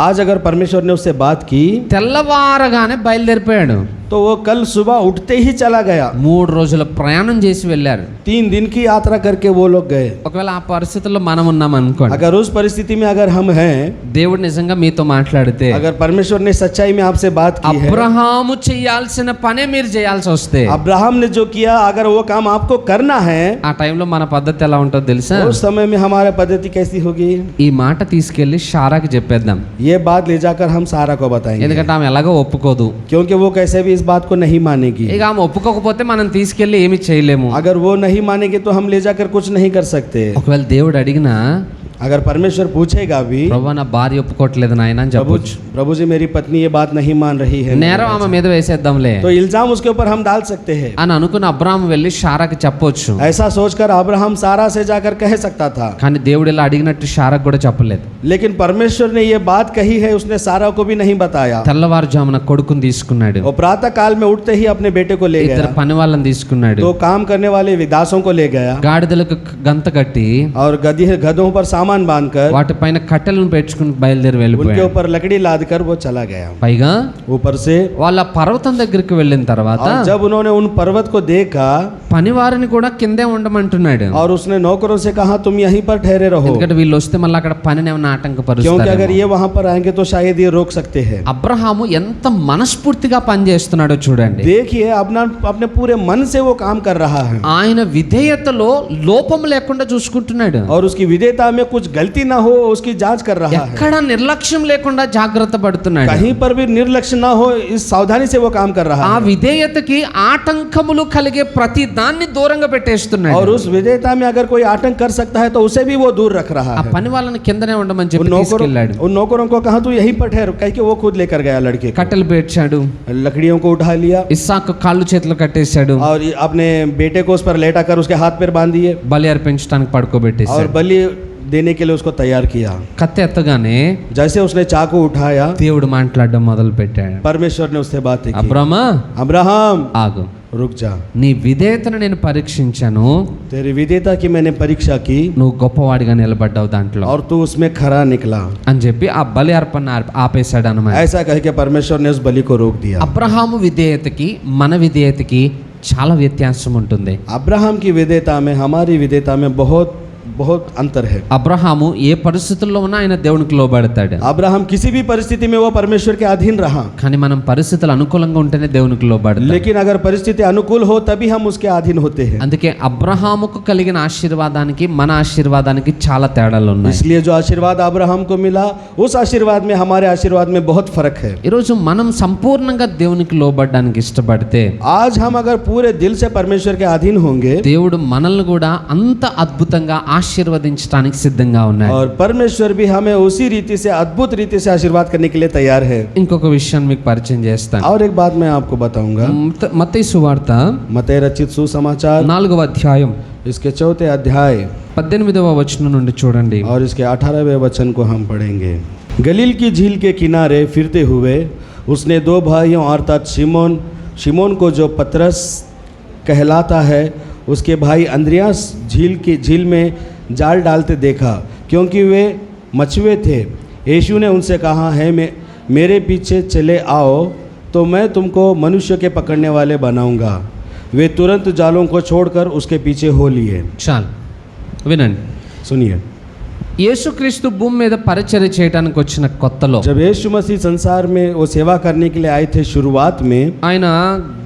आज अगर परमेश्वर ने उससे बात की తెల్లవారగానే బయలుదేరిపోయాడు. तो वो कल सुबह उठते ही चला गया। 3 రోజుల ప్రయాణం చేసి వెళ్ళారు. 3 दिन की यात्रा करके वो लोग गए। ఒకవేళ ఆ పరిస్థితుల్లో మనం ఉన్నాం అనుకోండి, अगर उस परिस्थिति में अगर हम हैं, దేవుడు నిజంగా మీతో మాట్లాడితే, अगर परमेश्वर ने सच्चाई में आपसे बात की है, అబ్రహాము చేయాల్సిన పనే మీరు చేయాల్సి వస్తే, अब्राहम ने जो किया अगर वो काम आपको करना है, ఆ టైంలో మన పద్ధతి ఎలా ఉంటుందో తెలుసా? उस समय में हमारा पद्धति कैसी होगी? ఈ మాట తీసుకెళ్లి షారాకి చెప్పేద్దాం. ये बात ले जाकर हम सारा को बताएंगे, ఎందుకంటే ఆమె ఎలాగో ఒప్పుకోదు. क्योंकि वो कैसे भी इस बात को नहीं मानेगी। ఇక ఆమె ఒప్పుకోకపోతే మనం తీసుకెళ్లి ఏమి చేయలేము. अगर वो नहीं मानेगी तो हम ले जाकर कुछ नहीं कर सकते। ఒకవేళ దేవుడు అడిగినా, अगर परमेश्वर पूछेगा भी, ప్రభువా నా భార్య ఒప్పుకోవట్లేదు నాయన అని చెప్పొచ్చు. प्रभु जी मेरी पत्नी ये बात नहीं मान रही है, నేరం ఆమె మీద వేసేద్దాంలే तो इल्जाम उसके ऊपर हम डाल सकते हैं। అని అనుకుని అబ్రహాము వెళ్ళి షారాకి చెప్పొచ్చు. ऐसा सोचकर अब्राहम सारा से जाकर कह सकता था, కానీ దేవుడు ఇలా అడిగినట్టు షారాకు కూడా చెప్పలేదు. लेकिन परमेश्वर ने ये बात कही है, उसने सारा को भी नहीं बताया। తెల్లవారుజామున కొడుకుని తీసుకున్నాడు, वो प्रातः काल में उठते ही अपने बेटे को ले ఇద్దరు गया, పని వాళ్ళని తీసుకున్నాడు, तो काम करने वाले विदासों को ले गया, గాడిదలకు గంత కట్టి और गधों पर सांप सामान बांधकर వాటిపైన కట్టెలను పెట్టుకుని బయలుదేరి उनके వెళ్ళిపోయాడు. ऊपर लकड़ी लादकर वो चला गया పైగా ऊपर से। వాళ్ళ పర్వతం దగ్గరికి వెళ్ళిన తర్వాత और जब उन्होंने उन पर्वत को देखा పనివారిని కూడా కిందే ఉండమంటున్నాడు. और उसने नौकरों से कहा तुम यहीं पर ठहरे रहो, ఎందుకంటే వీళ్ళు వస్తే మళ్ళీ అక్కడ పనిని ఏమైనా क्योंकि ఆటంకపరుస్తారు. अगर ये वहां पर आएंगे तो शायद ये रोक सकते हैं। అబ్రహాము ఎంత మనస్ఫూర్తిగా పనిచేస్తున్నాడో చూడండి. देखिए अपना अपने पूरे मन से वो काम कर रहा है ఆయన విధేయతలో లోపం లేకుండా చూసుకుంటున్నాడు. और उसकी विधेयता में कुछ गलती ना हो उसकी जांच कर रहा है। ఎక్కడ నిర్లక్ష్యం లేకుండా జాగ్రత్త పడుతున్నాడు. कहीं पर भी निर्लक्ष्य ना हो इस सावधानी से वो काम कर रहा ఆ है। విధేయతకి ఆటంకములు కలిగే ప్రతి దాన్ని దూరంగా పెట్టేస్తున్నాడు. और उस विधेयता में अगर कोई आतंक कर सकता है तो उसे भी वो दूर रख रहा ఆ है। పని వాళ్ళని కిందనే ఉండమని చెప్పి తీసుకెళ్ళాడు. उन नौकरों को कहा तू यहीं पर ठहर, कह के वो खुद लेकर गया लड़के को। కట్టెలు పేర్చాడు. लकड़ियों को उठा लिया ఇస్సాకు కాళ్ళు చేతులు కట్టేశాడు. और अपने बेटे को उस पर लेटा कर उसके हाथ पैर बांध दिए బలి అర్పించడానికి और పడుకోబెట్టేశాడు. बलि देने के लिए उसको तैयार किया। కత్తి ఎత్తగానే जैसे उसने चाकू उठाया దేవుడు మాట్లాడడం మొదలు పెట్టాడు. परमेश्वर ने उससे बातें की। అబ్రామా अब्राहम ఆగు, रुक जा, నీ విధేయతను నేను పరీక్షించాను, तेरी विधेयता की मैंने परीक्षा की నువ్వు గొప్పవాడిగా నిలబడ్డావు దాంట్లో और तू उसमें खरा निकला। అని చెప్పి ఆ బలి అర్పణ ఆపేశాడు అన్నమాట. ऐसा कह के परमेश्वर ने उस बलि को रोक दिया। అబ్రహాము విధేయతకి మన విధేయతకి చాలా వ్యత్యాసం ఉంటుంది. अब्राहम की विधेयता में हमारी विधेयता में बहुत बहुत अंतर है। అబ్రహాము ఏ పరిస్థితుల్లో ఉన్నా ఆయన దేవునికి లోబడతాడు. अब्राहम किसी भी परिस्थिति में वो परमेश्वर के अधीन रहा, కానీ మనం పరిస్థితులు అనుకూలంగా ఉంటేనే దేవునికి లోబడతాం. लेकिन अगर परिस्थिति अनुकूल हो तभी हम उसके अधीन होते हैं। అందుకే అబ్రహాముకు కలిగిన ఆశీర్వాదానికి మన ఆశీర్వాదానికి చాలా తేడాలు ఉన్నాయి. इसलिए जो आशीर्वाद अब्राहम को मिला उस आशीर्वाद में हमारे आशीर्वाद में बहुत फर्क है। ఈరోజు మనం సంపూర్ణంగా దేవునికి లోబడడానికి ఇష్టపడితే आज हम अगर पूरे दिल से परमेश्वर के अधीन होंगे దేవుడు మనల్ని కూడా అంత అద్భుతంగా ఆశీర్వదించడానికి సిద్ధంగా ఉన్నాడు. और परमेश्वर भी हमें उसी रीति से अद्भुत रीति से आशीर्वाद करने के लिए तैयार है। ఇంకొక విషయాన్ని మీకు పరిచయం చేస్తాను. और एक बात मैं आपको बताऊंगा, మత్తయి సువార్త मत्ती रचित सुसमाचार 4వ అధ్యాయం इसके 4थे अध्याय 18వ वचనం నుండి చూడండి. और इसके 18वें वचन को हम पढ़ेंगे। गलील की झील के किनारे फिरते हुए उसने दो भाइयों अर्थात शिमोन को जो पतरस कहलाता है उसके भाई अंद्रियास झील में जाल डालते देखा, क्योंकि वे मछुए थे। यीशु ने उनसे कहा है मेरे पीछे चले आओ तो मैं तुमको मनुष्य के पकड़ने वाले बनाऊंगा। वे तुरंत जालों को छोड़कर उसके पीछे हो लिए। చాలు వినండి. सुनिए, యేసుక్రీస్తు భూమి మీద పరిచర్య చేయడానికి వచ్చిన కొత్తలో जब यीशु मसीह संसार में वो सेवा करने के लिए आए थे शुरुआत में, ఆయన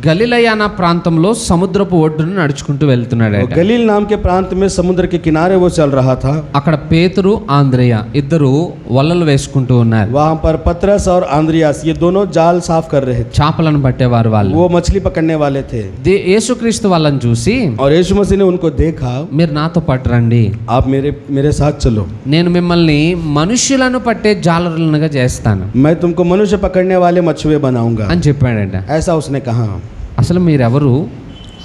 గలిలయ అన్న ప్రాంతంలో సముద్రపు ఒడ్డున నడుచుకుంటూ వెళ్తున్నాడు. वो गलील नाम के प्रांत में समुद्र के किनारे वो चल रहा था। అక్కడ పేతురు ఆంద్రేయ ఇద్దరు వలలు వేసుకుంటూ ఉన్నారు. वहाँ पर पतरस और आंद्रियास ये दोनों जाल साफ कर रहे थे, చేపలను పట్టేవారు వాళ్ళు. वो मछली पकड़ने वाले थे। యేసుక్రీస్తు వాళ్ళని చూసి और यीशु मसीह ने उनको देखा, మీరు నాతో పాటు రండి, आप मेरे साथ चलो, నేను మిమ్మల్ని మనుష్యులను పట్టే జాలరులుగా చేస్తాను मैं तुमको मनुष्य पकड़ने वाले मछुए बनाऊंगा, అని చెప్పాడంట. ऐसा उसने कहा। అసలు మీరెవరు,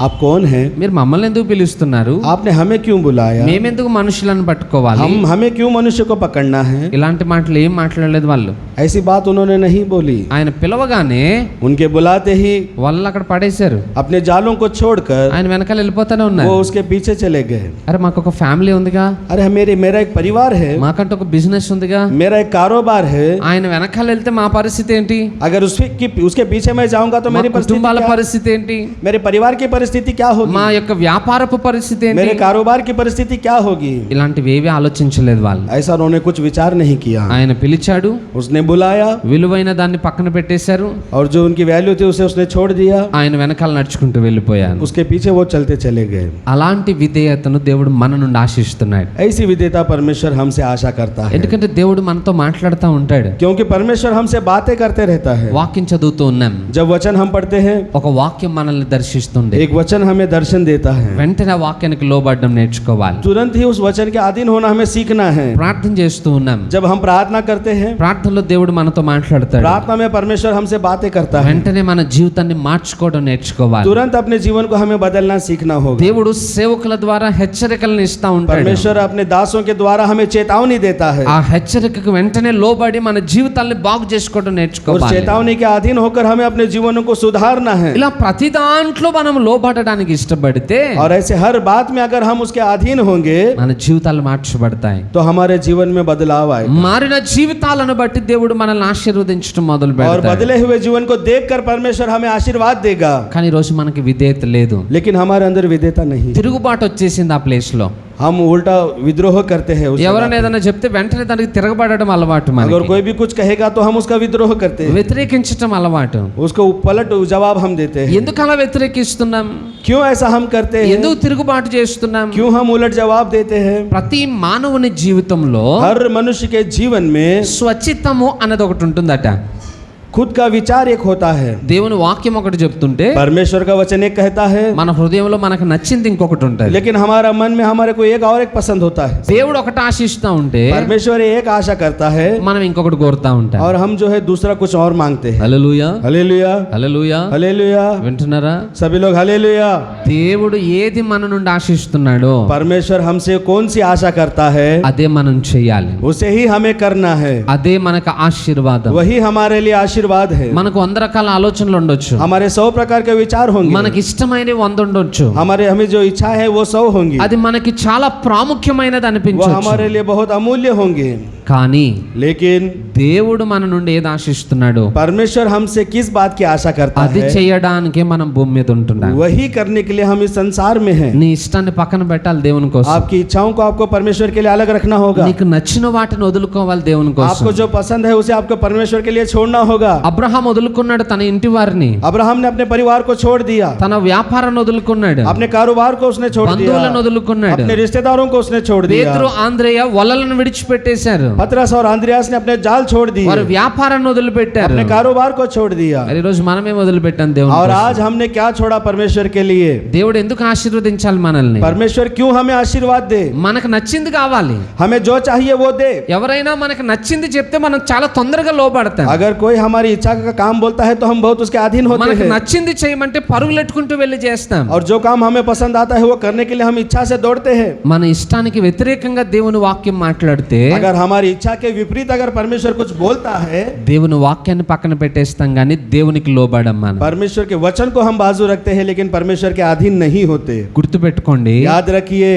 आप कौन हैं? మీరు మమ్మల్ని ఎందుకు పిలుస్తున్నారు, आपने हमें क्यों बुलाया? మేమెందుకు మనుషులను పట్టుకోవాలి, हमें क्यों मनुष्य को पकड़ना है? ఇలాంటి మాటలు ఏం మాట్లాడలేదు వాళ్ళు. ऐसी बात उन्होंने नहीं बोली। ఆయన పిలవగానే उनके बुलाते ही వాళ్ళు అక్కడ పడేశారు. अपने जालों को छोड़कर ఆయన వెనకాల వెళ్ళిపోతానే वो ఉన్నారు. उसके पीछे चले गए। అరే మాకు ఒక ఫ్యామిలీ ఉందిగా, अरे मेरा एक परिवार है, మాకంటే ఒక బిజినెస్ ఉందిగా, मेरा एक कारोबार है, ఆయన వెనకాల వెళ్తే మా పరిస్థితి ఏంటి, अगर उसके पीछे मैं जाऊंगा तो మా मेरी परिस्थिति కుటుంబాల क्या? పరిస్థితి ఏంటి, मेरे परिवार की परिस्थिति क्या होगी? మా యొక్క వ్యాపారపు పరిస్థితి ఏంటి, मेरे कारोबार की परिस्थिति क्या होगी? ఇలాంటివి ఏవి ఆలోచించలేదు వాళ్ళు. ऐसा उन्होंने कुछ विचार नहीं किया। ఆయన పిలిచాడు, उसने बुलाया విలువైన దాన్ని పక్కన పెట్టేశారు, और जो उनकी वैल्यू थी उसे उसने छोड़ दिया, ఆయన వెనకాల నడుచుకుంటూ వెళ్ళిపోయాను. उसके पीछे वो चलते चले गए। అలాంటి విధేయతను దేవుడు మన నుండి ఆశిస్తున్నాడు. ऐसी विधेयता परमेश्वर हमसे आशा करता है, ఎందుకంటే దేవుడు మనతో మాట్లాడుతూ ఉంటాడు. क्योंकि परमेश्वर हमसे बातें करते रहता है। వాక్యం చదువుతూ ఉన్నాం, जब वचन हम पढ़ते हैं, ఒక వాక్యం మనల్ని దర్శిస్తుంది. एक वचन हमें दर्शन देता है, వెంటనే ఆ వాక్యానికి లోబడడం నేర్చుకోవాలి. तुरंत ही उस वचन के अधीन होना हमें सीखना है। ప్రార్థన చేస్తూ ఉన్నాం, जब हम प्रार्थना करते हैं, ప్రార్థనలో దేవుడు మనతో మాట్లాడతాడు. प्रार्थना में परमेश्वर हमसे बातें करता है, వెంటనే మన జీవితాన్ని మార్చుకోవడం నేర్చుకోవాలి. तुरंत अपने जीवन को हमें बदलना सीखना होगा। దేవుడు సేవకుల ద్వారా హెచ్చరికలను ఇస్తా ఉంటాడు. परमेश्वर अपने दासों के द्वारा हमें चेतावनी देता है, ఆ హెచ్చరికకు వెంటనే లోబడి మన జీవితాన్ని బాగు చేసుకోవడం और నేర్చుకోవాలి. चेतावनी के अधीन होकर हमें अपने जीवनों को सुधारना है। ఇలా ప్రతి దాంట్లో మనం లోబడి లోబడడానికి ఇష్టపడితే और ऐसे हर बात में अगर हम उसके अधीन होंगे మన జీవితాలు మార్చబడతాయి. तो हमारे जीवन में बदलाव आएगा మారిన జీవితాలను బట్టి దేవుడు మనల్ని ఆశీర్వదించడం మొదలు और పెడతాడు. बदले हुए जीवन को देखकर परमेश्वर हमें आशीर्वाद देगा. కానీ ఈ రోజు మనకి విధేయత లేదు. लेकिन हमारे अंदर विधेयता नहीं, తిరుగుబాటు వచ్చేసింది ఆ ప్లేస్ లో. हम उल्टा विद्रोह करते हैं उस ఎవరైనా जगह पे. ఏదైనా చెప్తే వెంటనే దానికి తిరగబడడం అలవాటు अगर మనకి. कोई भी कुछ कहेगा तो हम उसका विद्रोह करते हैं, వ్యతిరేకించటం అలవాటు. उसको पलट जवाब हम देते हैं. ఎందుకు అలా వ్యతిరేకిస్తున్నాం? क्यों ऐसा हम करते हैं? ఎందుకు తిరుగుబాటు చేస్తున్నాం? क्यों हम उलट जवाब देते हैं? ప్రతి మానవుని జీవితంలో हर मनुष्य के जीवन में స్వచిత్తము అన్నది ఒకటి ఉంటుందట. खुद का विचार एक होता है. దేవుని వాక్యం ఒకటి చెప్తుంటే परमेश्वर का वचन एक कहता है, మన హృదయంలో మనకు నచ్చింది ఇంకొకటి ఉంటుంది. लेकिन हमारा मन में हमारे को एक और एक पसंद होता है. దేవుడు ఒకటి ఆశిస్తా ఉంటే परमेश्वर एक आशा करता है మనం ఇంకొకటి కోరుతా ఉంటాం. और हम जो है दूसरा कुछ और मांगते हैं. హల్లెలూయా, हालेलुया, హల్లెలూయా. हालेलुया. వింటున్నారా? सभी लोग हालेलुया. దేవుడు ఏది మన నుండి ఆశిస్తున్నాడో परमेश्वर हमसे कौन सी आशा करता है అదే మనం చేయాలి. उसे ही हमें करना है. అదే మనకు ఆశీర్వాదం. वही हमारे लिए आशीर्वाद है. మనకు 100 రకాల ఆలోచనలు ఉండొచ్చు. हमारे 100 प्रकार के विचार होंगे. మనకి ఇష్టమైనవి 100 ఉండొచ్చు. हमें जो इच्छा है वो 100 होंगी. అది మనకి చాలా ప్రాముఖ్యమైనది वो అనిపించవచ్చు. हमारे लिए बहुत अमूल्य होंगे. కానీ लेकिन దేవుడు మన నుండి ఏది ఆశిస్తున్నాడో परमेश्वर हमसे किस बात की आशा करता అది है, చేయడానికే మనం భూమి మీద ఉంటున్నాం. वही करने के लिए हम इस संसार में हैं. నీ ఇష్టాన్ని పక్కన పెట్టాలి దేవుని కోసం. आपकी इच्छाओं को आपको परमेश्वर के लिए अलग रखना होगा. నీకు నచ్చిన వాటిని వదులుకోవాలి దేవుని కోసం. आपको जो पसंद है उसे आपको परमेश्वर के लिए छोड़ना होगा. అబ్రహాం వదులుకున్నాడు తన ఇంటి వారిని, अब्राहम ने अपने परिवार को छोड़ दिया, తన వ్యాపారాన్ని వదులుకున్నాడు, अपने कारोबार को उसने छोड़ दिया, బంధువులను వదులుకున్నాడు. अपने रिश्तेदारों को उसने छोड़ दिया. పేతురు ఆంద్రేయ వలలను విడిచిపెట్టేశారు. पतरस और आंद्रियास ने अपने जाल छोड़ दिए, వారు వ్యాపారాన్ని వదిలిపెట్టారు. अपने कारोबार को छोड़ दिया. మరి ఈ రోజు మనమే వదిలిపెట్టాం దేవుని और కోసం. आज हमने क्या छोड़ा परमेश्वर के लिए? దేవుడు ఎందుకు ఆశీర్వదించాలి మనల్ని? परमेश्वर क्यों हमें आशीर्वाद दे? మనకు నచ్చింది కావాలి. हमें जो चाहिए वो दे. ఎవరైనా మనకు నచ్చింది చెప్తే మనం చాలా తొందరగా లోబడతాం. अगर कोई हमारी इच्छा का काम बोलता है तो हम बहुत उसके अधीन होते మనకు हैं, నచ్చింది చేయమంటే పరుగులెట్టుకుంటూ వెళ్ళి చేస్తాం. और जो काम हमें पसंद आता है वो करने के लिए हम इच्छा से दौड़ते हैं. మన ఇష్టానికి వ్యతిరేకంగా దేవుని వాక్యం మాట్లాడితే अगर हमारी इच्छा के विपरीत अगर परमेश्वर कुछ बोलता है, దేవుని వాక్యాన్ని పక్కన పెట్టేస్తాం కానీ దేవునికి లోబడం మనం. परमेश्वर के वचन को हम बाजू रखते हैं लेकिन परमेश्वर के अधीन नहीं होते. గుర్తుపెట్టుకోండి, याद रखिए,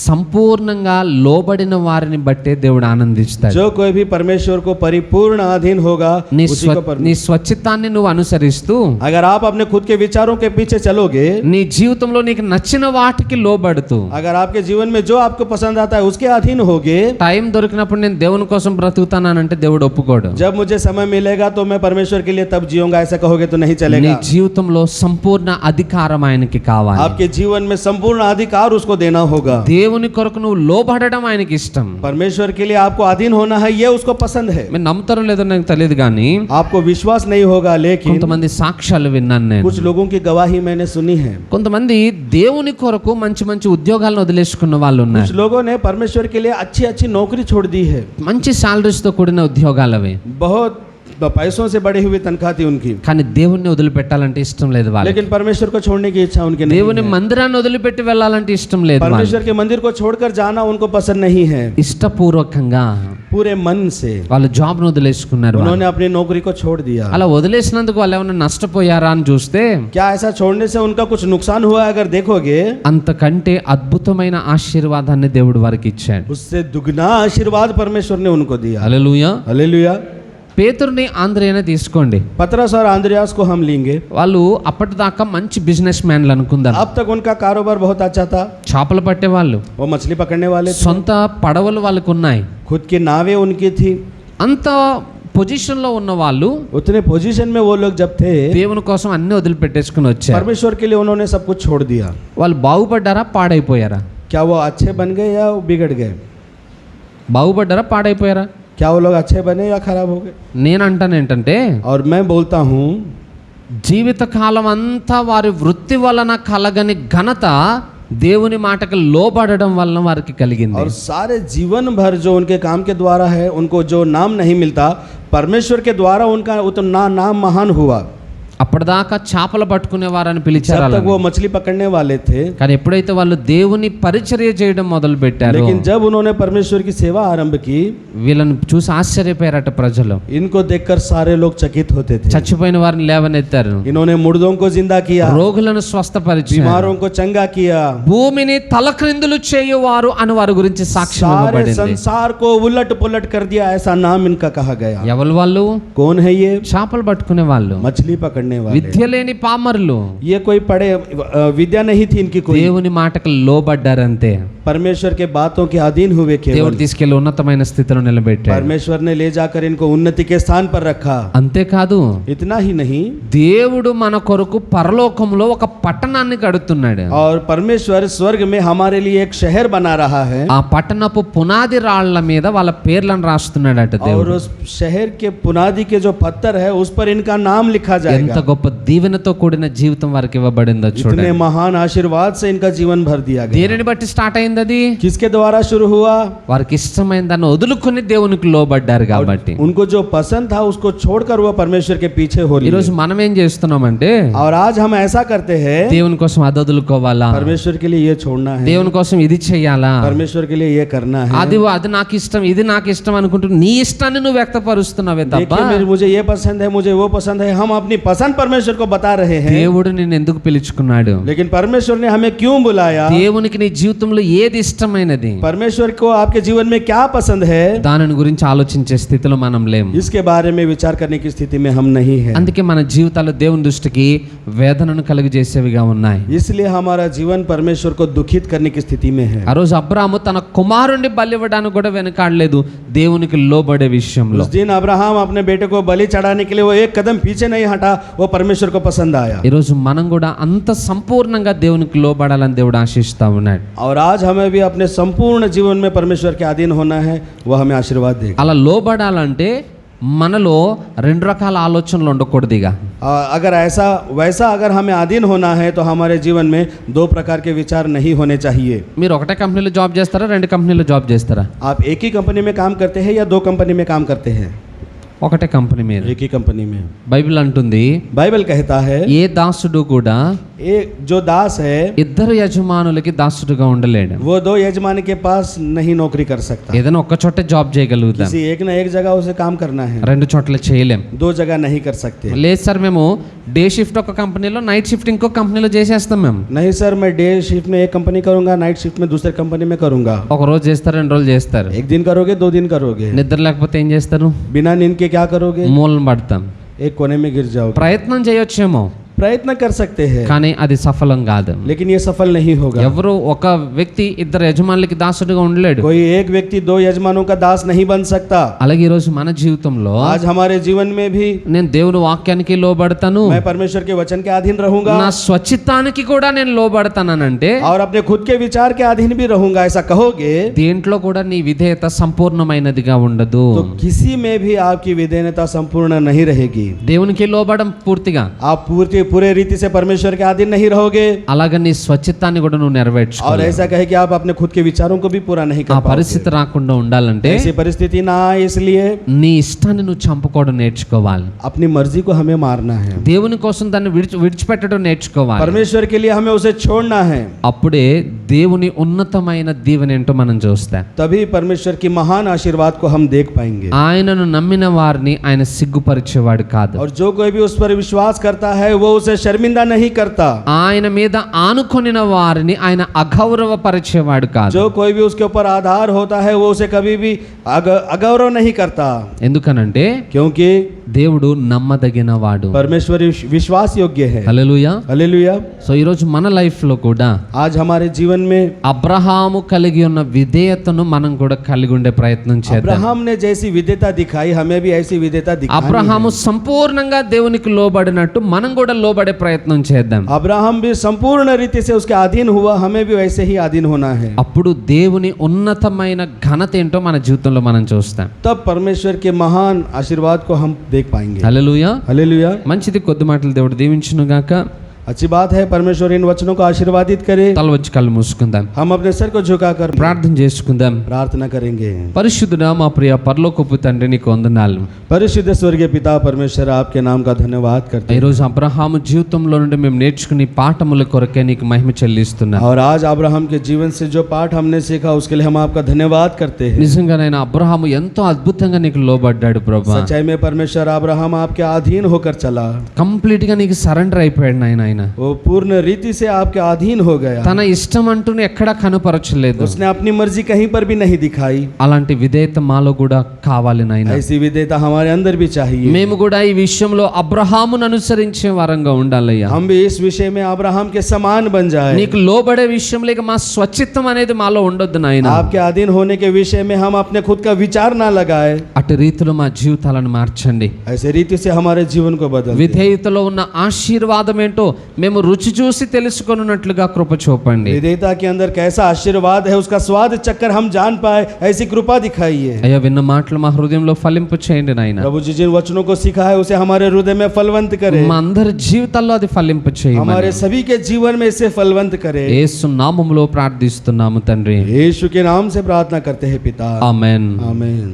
సంపూర్ణంగా లోబడిన వారిని బట్టే దేవుడు ఆనందిస్తాడు. जो कोई भी परमेश्वर को परिपूर्ण अधीन होगा నీ उसी को నీ స్వచ్ఛతాన్ని నువ్వు అనుసరిస్తూ अगर आप अपने खुद के विचारों के पीछे चलोगे, నీ జీవితంలో నీకు నచ్చిన వాటికి లోబడుతూ अगर आपके जीवन में जो आपको पसंद आता है उसके अधीन होगे, టైం దొరికినప్పుడు నేను దేవుని కోసం బ్రతుకుతానంటే దేవుడు ఒప్పుకోడు. जब मुझे समय मिलेगा तो मैं परमेश्वर के लिए तब जीऊंगा ऐसा कहोगे तो नहीं నీ चलेगा. జీవితంలో సంపూర్ణ అధికారం ఆయనకి కావాలి. आपके जीवन में संपूर्ण अधिकार उसको देना होगा. దేవుని కొరకు నువ్వు లోబడడం ఆయనకి ఇష్టం. परमेश्वर के लिए आपको अधीन होना है, ये उसको पसंद है. మీరు నమ్ముతారో లేదో నాకు తెలియదు కానీ आपको विश्वास नहीं होगा, लेकिन కొంతమంది సాక్ష్యాలు విన్నాను నేను. कुछ लोगों की गवाही मैंने सुनी है. కొంతమంది దేవుని కొరకు మంచి మంచి ఉద్యోగాలను వదిలేసుకున్న వాళ్ళు कुछ ఉన్నారు. लोगों ने परमेश्वर के लिए अच्छी अच्छी नौकरी छोड़ दी है. మంచి సాలరీస్ తో కూడిన ఉద్యోగాలు అవి. बहुत पैसों से बढ़ी हुई तनख्वाह थी उनकी, కానీ దేవుణ్ణి వదిలిపెట్టాలంటే ఇష్టం లేదు వాళ్ళకి. लेकिन परमेश्वर को छोड़ने की इच्छा उनकी नहीं దేవుని है. మందిరాన్ని వదిలిపెట్టి వెళ్ళాలంటే ఇష్టం లేదు వాళ్ళకి. परमेश्वर के मंदिर को छोड़कर जाना उनको पसंद नहीं है. ఇష్టపూర్వకంగా पूरे मन से వాళ్ళ జాబ్ ను వదిలేసుకున్నారు వాళ్ళు. उन्होंने अपनी नौकरी को छोड़ दिया. అలా వదిలేసినందుకు వాళ్ళు ఏమైనా నష్టపోయారా అని చూస్తే क्या ऐसा छोड़ने से उनका कुछ नुकसान हुआ? अगर देखोगे, అంతకంటే అద్భుతమైన ఆశీర్వాదాన్ని దేవుడు వారికి ఇచ్చాడు. उससे दुगना आशीर्वाद परमेश्वर ने उनको दिया. హల్లెలూయా. हालेलुया. పేతురుని ఆంద్రేయని తీసుకోండి. पतरस और आंद्रियास को हम लेंगे. వాళ్ళు అప్పటిదాకా మంచి బిజినెస్ మ్యాన్లు అనుకుందాం. अब तक उनका कारोबार बहुत अच्छा था. చేపలు పట్టేవాళ్ళు, वो मछली पकड़ने वाले थे. సొంత పడవలు వాళ్ళకు ఉన్నాయి. खुद की नावें उनकी थी. అంత పొజిషన్ లో ఉన్న వాళ్ళు उतने पोजीशन में वो लोग जब थे, దేవుని కోసం అన్ని వదిలిపెట్టేసుకుని వచ్చారు. परमेश्वर के लिए उन्होंने सब कुछ छोड़ दिया. వాళ్ళు బాగుపడ్డారా పాడైపోయారా? क्या वो अच्छे बन गए या वो बिगड़ गए? బాగుపడ్డారా పాడైపోయారా? क्या वो लोग अच्छे बने या खराब हो गए? నేను అంటాను ఏంటంటే और मैं बोलता हूँ, జీవితకాలం అంతా వారి వృత్తి వలన కలగని ఘనత దేవుని మాటకు లోబడడం వలన వారికి కలిగింది. और सारे जीवन भर जो उनके काम के द्वारा है, उनको जो नाम नहीं मिलता, परमेश्वर के द्वारा उनका उतना नाम महान हुआ. అప్పటిదాకా చేపలు పట్టుకునేవారని పిలిచారు जब तक అలానే. वो मछली पकड़ने वाले थे, కానీ ఎప్పుడైతే వాళ్ళు దేవుని పరిచర్య చేయడం మొదలు పెట్టారో लेकिन जब उन्होंने परमेश्वर की सेवा आरंभ की, వీళ్ళని చూసి ఆశ్చర్యపోయారట ప్రజలు. इनको देखकर सारे लोग चकित होते थे। చచ్చిపోయిన వారిని లేవనెత్తారు, इन्होंने मुर्दों को जिंदा किया, రోగులను స్వస్థపరిచారు, बीमारों को चंगा किया, భూమిని తలక్రిందులు చేయువారు అని వారి గురించి సాక్ష్యం सारे ఇవ్వబడింది. संसार को उलट पुलट कर दिया, ऐसा नाम इनका कहा गया। ఎవరు వాళ్ళు? कौन है ये? చేపలు పట్టుకునే వాళ్ళు, मछली पकड़ने वाले। విద్య లేని పామరులు, ये कोई पढ़े विद्या नहीं थी इनकी कोई, దేవుని మాటకు లోబడ్డారంతే. परमेश्वर के बातों के अधीन हुए దేవుడు केवल। తీసుకెళ్లి ఉన్నతమైన స్థితిలో నిలబెట్టాడు. परमेश्वर ने ले जाकर इनको उन्नति के स्थान पर रखा। అంతేకాదు, इतना ही नहीं, దేవుడు మన కొరకు పరలోకంలో ఒక పట్టణాన్ని కడుతున్నాడు. और परमेश्वर स्वर्ग में हमारे लिए एक शहर बना रहा है, ఆ పట్టణపు పునాది రాళ్ల మీద వాళ్ళ పేర్లను రాస్తున్నాడట और దేవుడు. उस शहर के पुनादी के जो पत्थर है उस पर इनका नाम लिखा ఎంత जाएगा। గొప్ప దీవెనతో కూడిన జీవితం వారికి ఇవ్వబడిందో इतने చూడండి. महान आशीर्वाद से इनका जीवन भर दिया गया। దేనిని బట్టి స్టార్ట్ అయింది అది? किसके द्वारा शुरू हुआ? వారికి ఇష్టమైన దాన్ని వదులుకొని దేవునికి లోబడ్డారు కాబట్టి. उनको जो पसंद था उसको छोड़कर वो परमेश्वर के पीछे हो ఈ రోజు लिए। మనం ఏం చేస్తున్నామంటే और आज हम ऐसा करते हैं, దేవుని కోసం అది వదులుకోవాలా, परमेश्वर के लिए ये छोड़ना है, దేవుని కోసం ఇది చెయ్యాలా, परमेश्वर के लिए ये करना है। అది నాకు ఇష్టం ఇది నాకు ఇష్టం అనుకుంటూ నీ ఇష్టాన్ని నువ్వు వ్యక్తపరుస్తున్నావే తప్ప देखिए मुझे ये पसंद है, मुझे वो पसंद है, हम अपनी पसंद परमेश्वर को बता रहे हैं। దేవుడు నిన్ను ఎందుకు పిలుచుకున్నాడు? लेकिन परमेश्वर ने हमें क्यों बुलाया? దేవునికి నీ జీవితంలో ఏది ఇష్టమైనది, परमेश्वर को आपके जीवन में क्या पसंद है, దానిని గురించి ఆలోచించే స్థితిలో మనం లేము. इसके बारे में विचार करने की स्थिति में हम नहीं है। అందుకే మన జీవితాలు దేవుని దృష్టికి వేదనను కలుగజేసేవిగా ఉన్నాయి. इसलिए हमारा जीवन परमेश्वर को दुखित करने की स्थिति में है। ఆ రోజు అబ్రాహాము తన కుమారుణ్ణి బలి ఇవ్వడానికి కూడా వెనకాడలేదు దేవునికి లోబడే విషయంలో. उस दिन अब्राहम अपने बेटे को बलि चढ़ाने के लिए वो एक कदम पीछे नहीं हटा, वो परमेश्वर को पसंद आया। ఈరోజు మనం కూడా అంత సంపూర్ణంగా దేవునికి లోబడాలని దేవుడు ఆశిస్తా ఉన్నాడు. और आज हमें भी अपने संपूर्ण जीवन में परमेश्वर के अधीन होना है, वो हमें आशीर्वाद देगा। అలా లోబడాలంటే మనలో రెండు రకాల ఆలోచనలు ఉండకూడదు. ఇక अगर ऐसा वैसा अगर हमें अधीन होना है तो हमारे जीवन में दो प्रकार के विचार नहीं होने चाहिए। మీరు ఒకటే కంపెనీలో జాబ్ చేస్తారా, రెండు కంపెనీలో జాబ్ చేస్తారా? आप एक ही कंपनी में काम करते हैं या दो कंपनी में काम करते हैं? ఒకటే కంపెనీ మీద. एक ही कंपनी में। బైబిల్ అంటుంది, बाइबल कहता है ఏ దాసుడు కూడా एक जो दास है ఇద్దరు యజమానులకి దాసుడుగా ఉండలేడు. वो दो यजमान के पास नहीं नौकरी कर सकता। ఏదైనా ఒక్క చోటే జాబ్ చేయగలుగుతాం, किसी एक ना एक जगह उसे काम करना है, రెండు చోట్ల చేయలేం. दो जगह नहीं कर सकते। లేదు సార్, మేము డే షిఫ్ట్ ఒక కంపెనీలో, నైట్ షిఫ్ట్ ఇంకో కంపెనీలో చేసేస్తాం మేము. नहीं सर, मैं डे शिफ्ट में एक कंपनी करूंगा, नाइट शिफ्ट में दूसरे कंपनी में करूंगा। ఒక రోజు చేస్తారు, రెండు రోజులు చేస్తారు. एक दिन करोगे, दो दिन करोगे, నిద్ర లేకపోతే ఏం చేస్తారు? बिना नींद के क्या करोगे? మూలం పడతాం. एक कोने में गिर जाओगे। ప్రయత్నం చేయొచ్చేమో, प्रयत्न कर सकते हैं, కానీ అది సఫలం కాదు. लेकिन ये सफल नहीं होगा। ఎవరు ఒక వ్యక్తి ఇద్దరు యజమానులకి దాసుడుగా ఉండలేడు. कोई एक व्यक्ति दो यजमानों का दास नहीं बन सकता। అలాగే ఈరోజు మన జీవితంలో आज हमारे जीवन में भी నేను దేవుని వాక్యానికి లోబడతాను, मैं परमेश्वर के वचन के अधीन रहूंगा, నా స్వచిత్తానికి కూడా నేను లోబడతానంటే और अपने खुद के विचार के अधीन भी रहूंगा, ऐसा कहोगे దేంట్లో కూడా నీ విధేయత సంపూర్ణమైనదిగా ఉండదు. तो किसी में भी आपकी विधेयता संपूर्ण नहीं रहेगी। దేవునికి లోబడం పూర్తిగా, आप पूरे रीति से परमेश्वर के अधीन नहीं रहोगे, అలాగే నీ స్వచిత్తాన్ని కూడా నువ్వు और నెరవేర్చుకోవాలి. ऐसा कहे कि आप अपने खुद के विचारों को भी पूरा नहीं ఆ कर पाओगे। పరిస్థితి రాకుండా ఉండాలంటే ऐसी परिस्थिति ना आए, इसलिए నీ ఇష్టాన్ని నువ్వు చంపుకోవడం నేర్చుకోవాలి. अपनी मर्जी को हमें मारना है, దేవుని కోసం దాన్ని విడిచిపెట్టడం నేర్చుకోవాలి. परमेश्वर के लिए हमें उसे छोड़ना है। అప్పుడే దేవుని ఉన్నతమైన దీవెన ఏంటో మనం చూస్తాం. तभी परमेश्वर की महान आशीर्वाद को हम देख पाएंगे। ఆయనను నమ్మిన వారిని ఆయన సిగ్గుపరిచేవాడు కాదు. और जो कोई भी उस पर विश्वास करता है वो उसे शर्मिंदा नहीं करता। ఆయన మీద ఆనుకొనిన వారిని ఆయన అగౌరవపరిచేవాడు కాదు. जो कोई भी उसके ऊपर आधार होता है वो उसे कभी भी अगौरव नहीं करता। ఎందుకనంటే क्योंकि దేవుడు నమ్మదగిన వాడు. परमेश्वर विश्वास योग्य है। హల్లెలూయా. हालेलुया। సో ఈరోజు మన లైఫ్ లో కూడా आज हमारे जीवन में అబ్రహాము కలిగి ఉన్న విధేయతను మనం కూడా కలిగి ఉండే ప్రయత్నం చేద్దాం. अब्राहम ने जैसी विधेयता दिखाई, हमें भी ऐसी विधेयता दिखानी అబ్రహాము సంపూర్ణంగా దేవునికి లోబడినట్టు మనం కూడా లోబడే ప్రయత్నం చేద్దాం. अब्राहम भी संपूर्ण रीति से उसके अधीन हुआ, हमें भी वैसे ही अधीन होना है। అప్పుడు దేవుని ఉన్నతమైన ఘనత ఏంటో మన జీవితంలో మనం చూస్తాం. तब परमेश्वर के महान आशीर्वाद को हम देख पाएंगे। హల్లెలూయా. हालेलुया। మంచిది, కొద్ది మాటలు దేవుడు దీవించును గాక. अच्छी बात है, परमेश्वर इन वचनों को आशीर्वादित करे। తల వచ్చి కళ్ళు మూసుకుందాం, हम अपने सर को झुकाकर ప్రార్థన చేసుకుందాం. प्रार्थना करेंगे। పరిశుద్ధుడా మా ప్రియ పరలోకపు తండ్రి నీకు వందనాలు. परिशुद्ध स्वर्गीय पिता परमेश्वर, आपके नाम का धन्यवाद करते हैं। ఈరోజు అబ్రహాము జీవితంలో నుండి మేము నేర్చుకుని పాఠముల కొరకే నీకు మహిమ చెల్లిస్తున్నాం. और आज अब्राहम के जीवन से जो पाठ हमने सीखा उसके लिए हम आपका धन्यवाद करते हैं। నిజంగానైనా అబ్రహాము ఎంతో అద్భుతంగా నీకు లోబడ్డాడు ప్రభా. सच्चाई में परमेश्वर अब्राहम आपके अधीन होकर चला, కంప్లీట్ గా నీకు సరెండర్ అయిపోయాడు నాయన. ఆయన वो पूर्ण रीति से आपके अधीन हो गया। తన ఇష్టం అంటూ ఎక్కడా కనపరచలేదు. उसने अपनी मर्जी कहीं पर भी नहीं दिखाई। అలాంటి విధేయత మాలో కూడా కావాలి నాయన. ऐसी विधेयता हमारे अंदर भी चाहिए। మేము కూడా ఈ విషయంలో అబ్రహామును అనుసరించే వారంగా ఉండాలయ్యా. हम भी इस विषय में अब्राहम के समान बन जाए। నీకు లోబడే విషయంలో ఇక మా స్వచిత్తం అనేది మాలో ఉండొద్దు నాయన. आपके अधीन होने के विषय में हम अपने खुद का विचार ना लगाए। అటు రీతిలో మా జీవితాలను మార్చండి. ऐसे रीति से हमारे जीवन को बदल। విధేయతలో ఉన్న ఆశీర్వాదం ఏంటో మేము రుచి చూసి తెలుసుకొనున్నట్లుగా కృప చూపండి. विधेयता के अंदर कैसा आशीर्वाद है उसका स्वाद चक्कर हम जान पाए, ऐसी कृपा दिखाइए। అయ్యా విన్న మాటలు మా హృదయంలో ఫలింపు చేయండి నాయన. प्रभु जी जिन वचनों को सीखा है उसे हमारे हृदय में फलवंत करे। మా అందరి జీవితాల్లో అది ఫలింపు చేయమని हमारे सभी के जीवन में इसे फलवंत करे। యేసు నామములో ప్రార్థిస్తున్నాము తండ్రి. यीशु के नाम से प्रार्थना करते हैं पिता। ఆమేన్. आमीन।